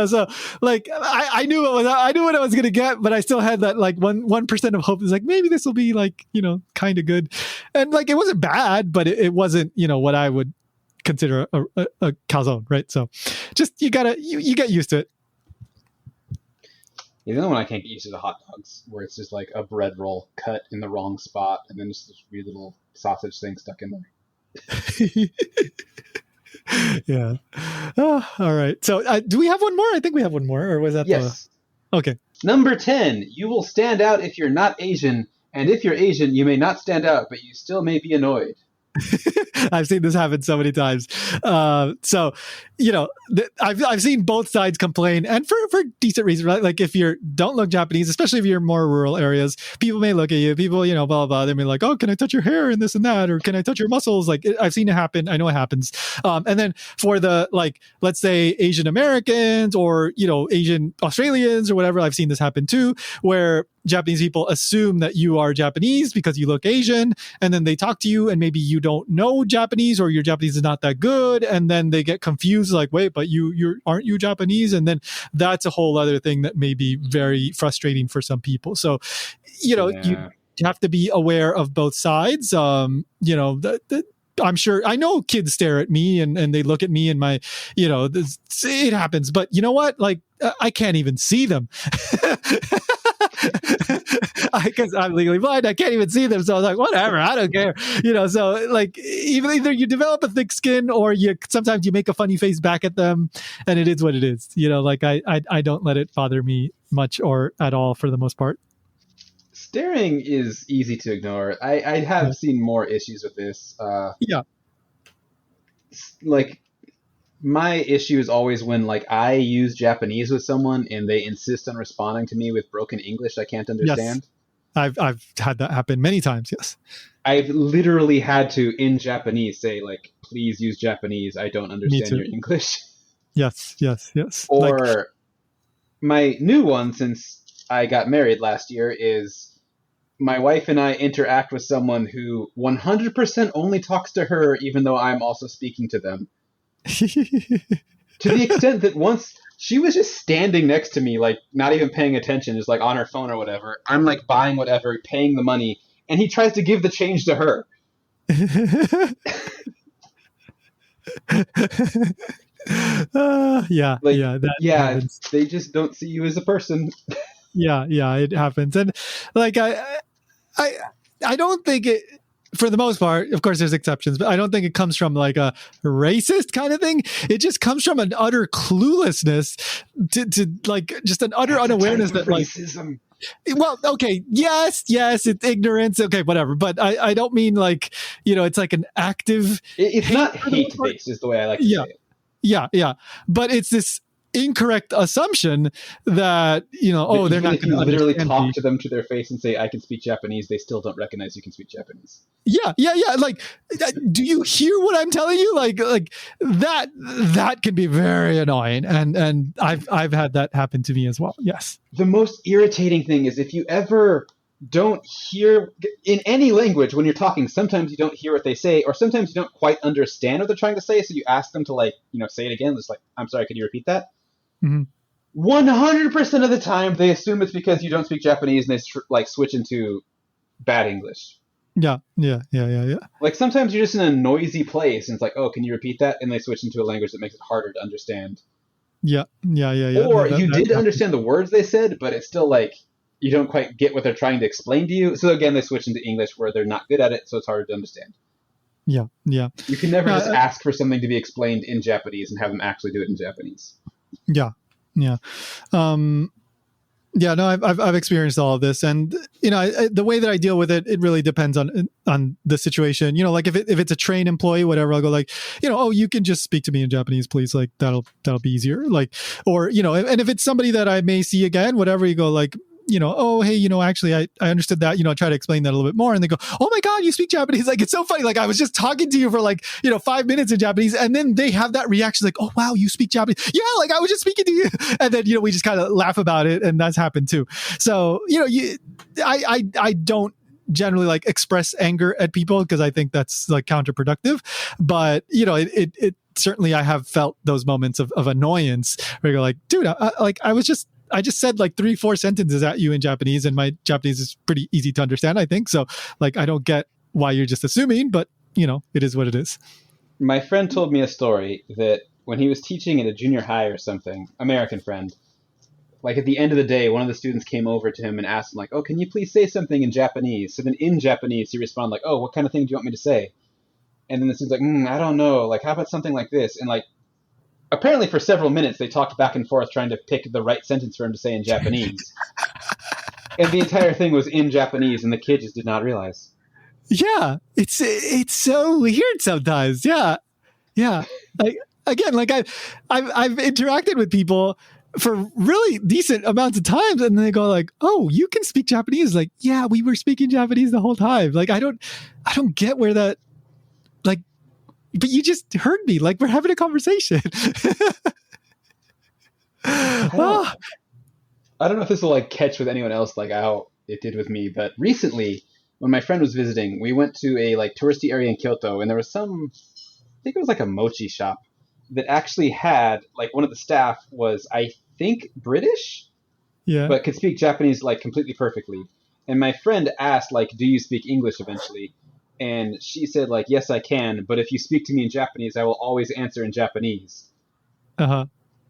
So like I knew what I was gonna get, but I still had that like 1% of hope. It's like maybe this will be like kind of good, and like it wasn't bad, but it wasn't what I would consider a calzone, right? So just you get used to it. The only one I can't get used to the hot dogs, where it's just like a bread roll cut in the wrong spot, and then just this weird little sausage thing stuck in there. Yeah. Oh, all right. So do we have one more? I think we have one more. Or was that yes. Okay. Number 10, you will stand out if you're not Asian, and if you're Asian, you may not stand out, but you still may be annoyed. I've seen this happen so many times. So, I've seen both sides complain, and for decent reason, right? Like if you don't look Japanese, especially if you're in more rural areas, people may look at you. People, blah blah blah. They may be like, "Oh, can I touch your hair and this and that?" Or "Can I touch your muscles?" Like I've seen it happen. I know it happens. And then for the let's say Asian Americans or Asian Australians or whatever, I've seen this happen too, where Japanese people assume that you are Japanese because you look Asian, and then they talk to you and maybe you don't know Japanese or your Japanese is not that good, and then they get confused like, wait, but you aren't you Japanese? And then that's a whole other thing that may be very frustrating for some people. So, you have to be aware of both sides. I'm sure I know kids stare at me and they look at me and my, it happens, but you know what? Like I can't even see them. Because I'm legally blind, I can't even see them. So I was like, whatever, I don't care. So like either you develop a thick skin or sometimes you make a funny face back at them, and it is what it is. Like I don't let it bother me much or at all for the most part. Staring is easy to ignore. I have seen more issues with this. Like my issue is always when I use Japanese with someone and they insist on responding to me with broken English I can't understand. Yes. I've had that happen many times. Yes. I've literally had to in Japanese say please use Japanese. I don't understand your English. Yes. Or my new one since I got married last year is my wife and I interact with someone who 100% only talks to her even though I'm also speaking to them. To the extent that once she was just standing next to me, not even paying attention, just on her phone or whatever. I'm buying whatever, paying the money, and he tries to give the change to her. Happens. They just don't see you as a person. Yeah, it happens, and I don't think it. For the most part, of course, there's exceptions, but I don't think it comes from a racist kind of thing. It just comes from an utter cluelessness to just an utter unawareness that racism. Well, okay, yes, it's ignorance, okay, whatever. But I don't mean it's an active. It's not hate-based, is the way I like to say it. Yeah, but it's this incorrect assumption that they're not going to literally talk to them to their face and say I can speak Japanese, they still don't recognize you can speak Japanese. Yeah. Do you hear what I'm telling you? That can be very annoying, and I've had that happen to me as well. Yes. The most irritating thing is if you ever don't hear in any language when you're talking, sometimes you don't hear what they say, or sometimes you don't quite understand what they're trying to say, so you ask them to say it again. It's I'm sorry, could you repeat that? 100% of the time they assume it's because you don't speak Japanese and they switch into bad English. Yeah. Sometimes you're just in a noisy place and it's oh, can you repeat that? And they switch into a language that makes it harder to understand. Yeah. Or you did understand the words they said, but it's still you don't quite get what they're trying to explain to you. So again, they switch into English where they're not good at it, so it's harder to understand. Yeah. You can never just ask for something to be explained in Japanese and have them actually do it in Japanese. Yeah. No, I've experienced all of this, and the way that I deal with it, it really depends on the situation. If it's a train employee, whatever, I'll go oh, you can just speak to me in Japanese, please. That'll be easier. Or and if it's somebody that I may see again, whatever, you go oh, hey, actually, I understood that, try to explain that a little bit more. And they go, oh my God, you speak Japanese. It's so funny. I was just talking to you for 5 minutes in Japanese. And then they have that reaction oh, wow, you speak Japanese. Yeah. I was just speaking to you. And then, we just kind of laugh about it. And that's happened too. So, I don't generally express anger at people because I think that's counterproductive. But, it certainly, I have felt those moments of annoyance where you're dude, I just said 3-4 sentences at you in Japanese, and my Japanese is pretty easy to understand, I think. So I don't get why you're just assuming, but it is what it is. My friend told me a story that when he was teaching at a junior high or something, American friend, at the end of the day, one of the students came over to him and asked him oh, can you please say something in Japanese? So then in Japanese, he responded oh, what kind of thing do you want me to say? And then the student's I don't know. How about something like this? And apparently for several minutes they talked back and forth trying to pick the right sentence for him to say in Japanese. And the entire thing was in Japanese, and the kid just did not realize. Yeah, it's so weird sometimes. Yeah, yeah. Like again, like I've interacted with people for really decent amounts of times, and they go like, "Oh, you can speak Japanese?" Like, yeah, we were speaking Japanese the whole time. Like, I don't get where that like. But you just heard me. Like, we're having a conversation. I don't, Oh, I don't know if this will like catch with anyone else like how it did with me, but recently when my friend was visiting, we went to a like touristy area in Kyoto, and there was some, I think it was like a mochi shop that actually had like one of the staff was I think British, yeah. but could speak Japanese like completely perfectly. And my friend asked like, "Do you speak English eventually?" And she said like, "Yes, I can, but if you speak to me in Japanese, I will always answer in Japanese." Uh huh.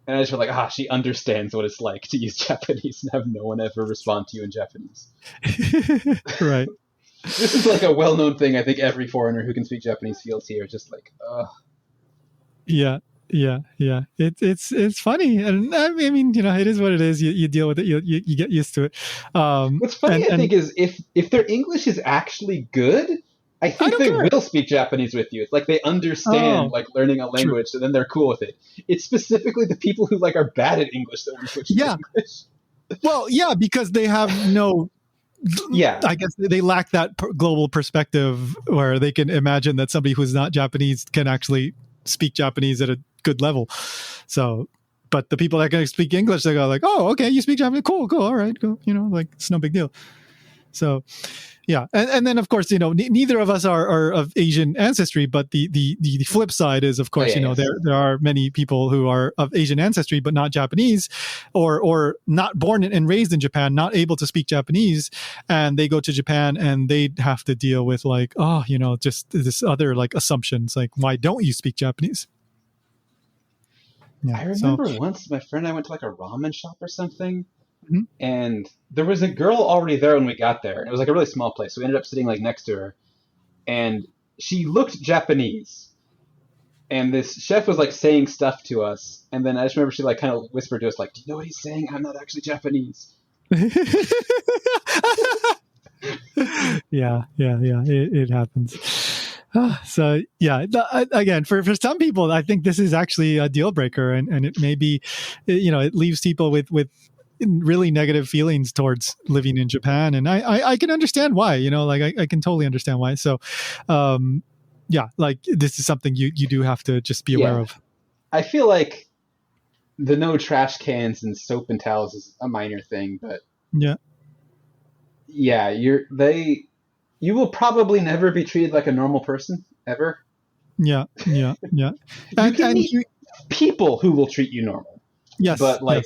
And I just feel like, she understands what it's like to use Japanese and have no one ever respond to you in Japanese. Right. This is like a well-known thing. I think every foreigner who can speak Japanese feels here. Just like, Yeah. Yeah. Yeah. It's funny, and I mean, it is what it is. You deal with it. You get used to it. what's funny, I And think, is if their English is actually good, I I think don't they care. will speak Japanese with you. It's like they understand Oh, like learning a true. language, and then they're cool with it. It's specifically the people who like are bad at English that want to switch to Yeah. English. Well, yeah, because they have no. Yeah, I guess they lack that global perspective where they can imagine that somebody who's not Japanese can actually speak Japanese at a good level. So, but the people that can speak English, they go like, "Oh, okay, you speak Japanese, cool, all right, cool." Like it's no big deal. So, yeah, and then of course, neither of us are of Asian ancestry, but the flip side is, of oh course, yeah, yes, there are many people who are of Asian ancestry but not Japanese, or not born and raised in Japan, not able to speak Japanese, and they go to Japan and they have to deal with like, just this other like assumptions, like, why don't you speak Japanese? Yeah, I so. remember once my friend and I went to like a ramen shop or something, Mhm. and there was a girl already there when we got there. It was like a really small place, so we ended up sitting like next to her, and she looked Japanese. And this chef was like saying stuff to us, and then I just remember she like kind of whispered to us like, "Do you know what he's saying? I'm not actually Japanese." Yeah, yeah, yeah. It happens. So yeah, again, for some people, I think this is actually a deal breaker, and it may be, it leaves people with really negative feelings towards living in Japan, and I can understand why. Like I can totally understand why. So, yeah, like this is something you do have to just be aware Yeah, of. I feel like the no trash cans and soap and towels is a minor thing, but Yeah, yeah, you will probably never be treated like a normal person ever. yeah, yeah, yeah, You and can and meet you, people who will treat you normal, yes, but yes. like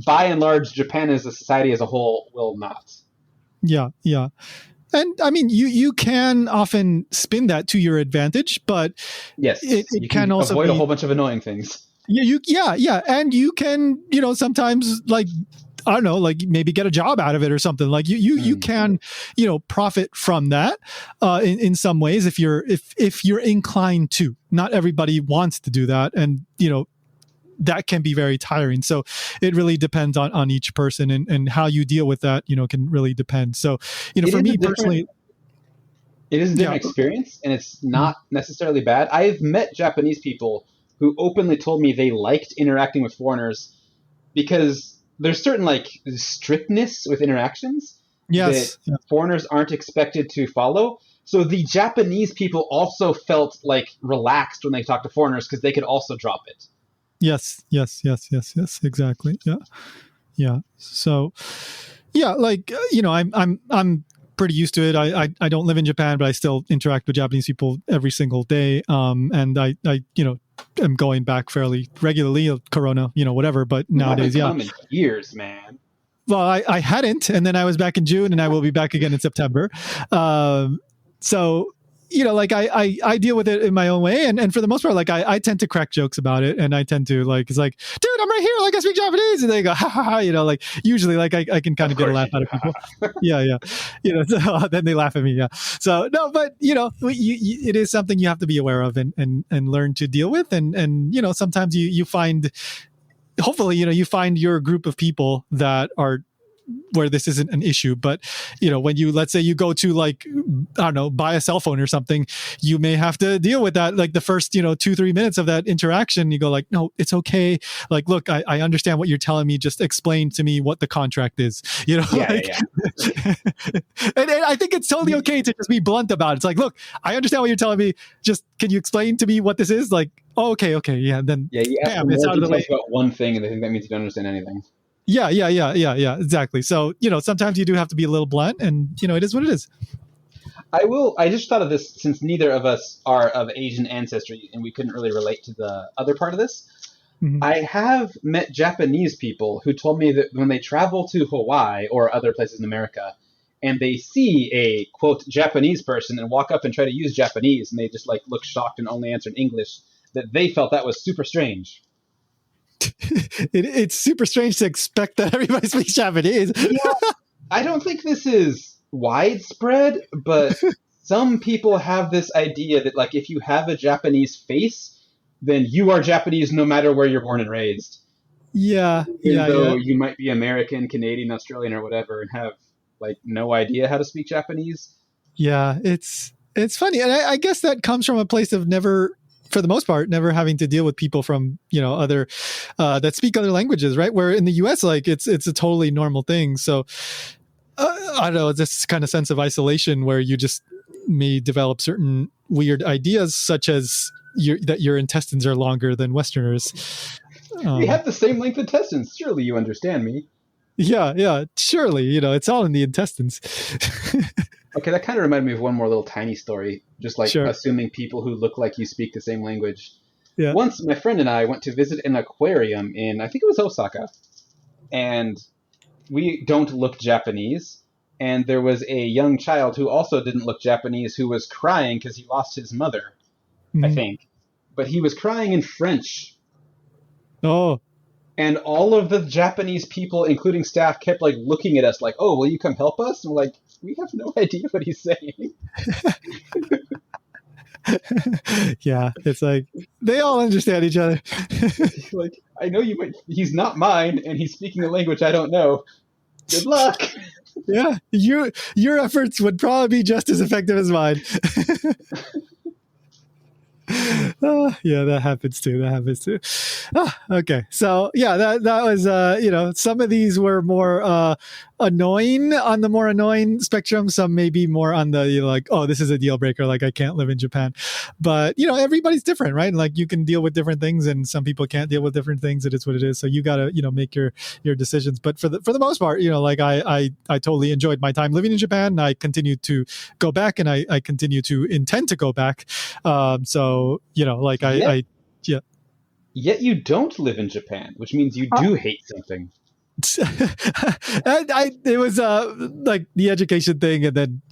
by and large, Japan as a society as a whole will not. Yeah, yeah. And I mean, you can often spin that to your advantage, but it, Yes, it you can can also avoid a be, whole bunch of annoying things. yeah, and you can, sometimes like, I don't know, like maybe get a job out of it or something. Like you Mm. can, profit from that in some ways if you're inclined to. Not everybody wants to do that, and that can be very tiring. So it really depends on each person, and how you deal with that, can really depend. So, It for is a me different personally, it is a yeah. different experience, and it's Mhm. not necessarily bad. I've met Japanese people who openly told me they liked interacting with foreigners because there's certain like strictness with interactions that Yes. Yeah. foreigners aren't expected to follow. So the Japanese people also felt like relaxed when they talked to foreigners because they could also drop it. Yes. Yes. Yes. Yes. Yes. Exactly. Yeah. Yeah. So, yeah, like I'm pretty used to it. I don't live in Japan, but I still interact with Japanese people every single day. And I am going back fairly regularly. Corona, whatever. But You haven't nowadays, yeah. come in years, man. Well, I hadn't, and then I was back in June, and I will be back again in September. So like I deal with it in my own way, and for the most part, like I tend to crack jokes about it, and I tend to like, it's like, dude, I'm right here, like I speak Japanese, and they go ha ha ha, like usually like I can kind Of of get a course laugh you out do. of people. Yeah, yeah, so then they laugh at me. Yeah, so no, but it is something you have to be aware of and learn to deal with, and sometimes you find, hopefully you find your group of people that are where this isn't an issue. But, when let's say you go to like, I don't know, buy a cell phone or something, you may have to deal with that. Like the first, 2-3 minutes of that interaction, you go like, no, it's okay. Like, look, I understand what you're telling me. Just explain to me what the contract is, Yeah, like, yeah. and I think it's totally okay to just be blunt about it. It's like, look, I understand what you're telling me. Just, can you explain to me what this is? Like, oh, okay. Yeah. Then, Yeah, you ask bam, it's more out of the way. details about one thing, and they think that means you don't understand anything. Yeah, exactly. So, sometimes you do have to be a little blunt, and, it is what it is. I just thought of this, since neither of us are of Asian ancestry and we couldn't really relate to the other part of this. Mm-hmm. I have met Japanese people who told me that when they travel to Hawaii or other places in America and they see a, quote, Japanese person and walk up and try to use Japanese and they just like look shocked and only answer in English, that they felt that was super strange. It's super strange to expect that everybody speaks Japanese. Yeah, I don't think this is widespread, but some people have this idea that like if you have a Japanese face, then you are Japanese no matter where you're born and raised. Even though you might be American, Canadian, Australian, or whatever, and have like no idea how to speak Japanese. Yeah, it's funny, and I guess that comes from a place of never, for the most part, never having to deal with people from other that speak other languages, right? Where in the U.S., like it's a totally normal thing. So I don't know, this kind of sense of isolation where you just may develop certain weird ideas, such as that your intestines are longer than Westerners. We have the same length of intestines. Surely you understand me. Yeah. Surely, it's all in the intestines. Okay, that kind of reminded me of one more little tiny story. Just like assuming people who look like you speak the same language. Yeah. Once my friend and I went to visit an aquarium in, I think it was Osaka. And we don't look Japanese. And there was a young child who also didn't look Japanese who was crying because he lost his mother. I think. But he was crying in French. Oh. And all of the Japanese people, including staff, kept like looking at us like, oh, will you come help us? And we're like, we have no idea what he's saying. Yeah, it's like, they all understand each other. Like, I know you might, he's not mine, and he's speaking a language I don't know. Good luck. Yeah, your efforts would probably be just as effective as mine. Yeah, that happens too. Okay, so yeah, that was some of these were more annoying, on the more annoying spectrum. Some may be more on the like, oh, this is a deal breaker, like I can't live in Japan. But everybody's different, right? And like you can deal with different things, and some people can't deal with different things. It is what it is. So you gotta make your decisions. But for the most part, like I totally enjoyed my time living in Japan. I continue to go back, and I continue to intend to go back. So like yeah. Yet you don't live in Japan, which means you do hate something. It was like the education thing, and then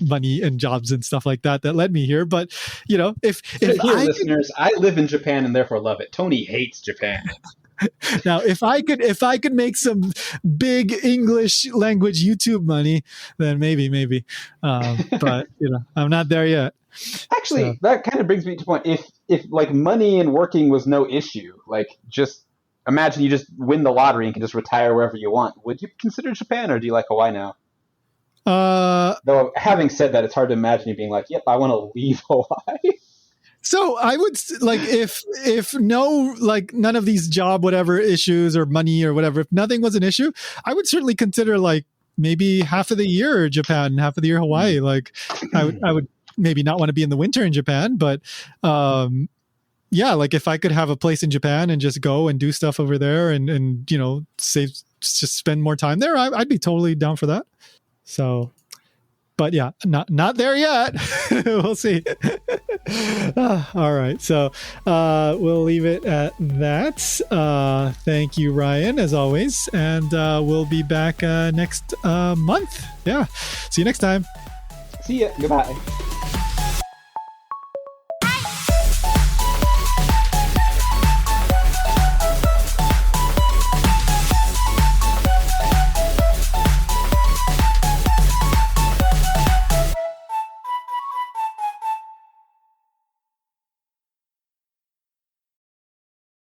money and jobs and stuff like that led me here. But if listeners, I live in Japan and therefore love it. Tony hates Japan. Now, if I could make some big English language YouTube money, then maybe. But I'm not there yet. Actually, that kind of brings me to the point. If like money and working was no issue, like just imagine you just win the lottery and can just retire wherever you want. Would you consider Japan, or do you like Hawaii now? Though having said that, it's hard to imagine you being like, yep, I want to leave Hawaii. So I would like if no, like none of these job whatever issues or money or whatever, if nothing was an issue, I would certainly consider like maybe half of the year Japan, half of the year Hawaii. Like I would maybe not want to be in the winter in Japan, but yeah, like if I could have a place in Japan and just go and do stuff over there and just spend more time there, I'd be totally down for that. So, but yeah, not there yet. We'll see. All right, so we'll leave it at that. Thank you, Ryan, as always, and we'll be back next month. Yeah, see you next time. See ya. Goodbye.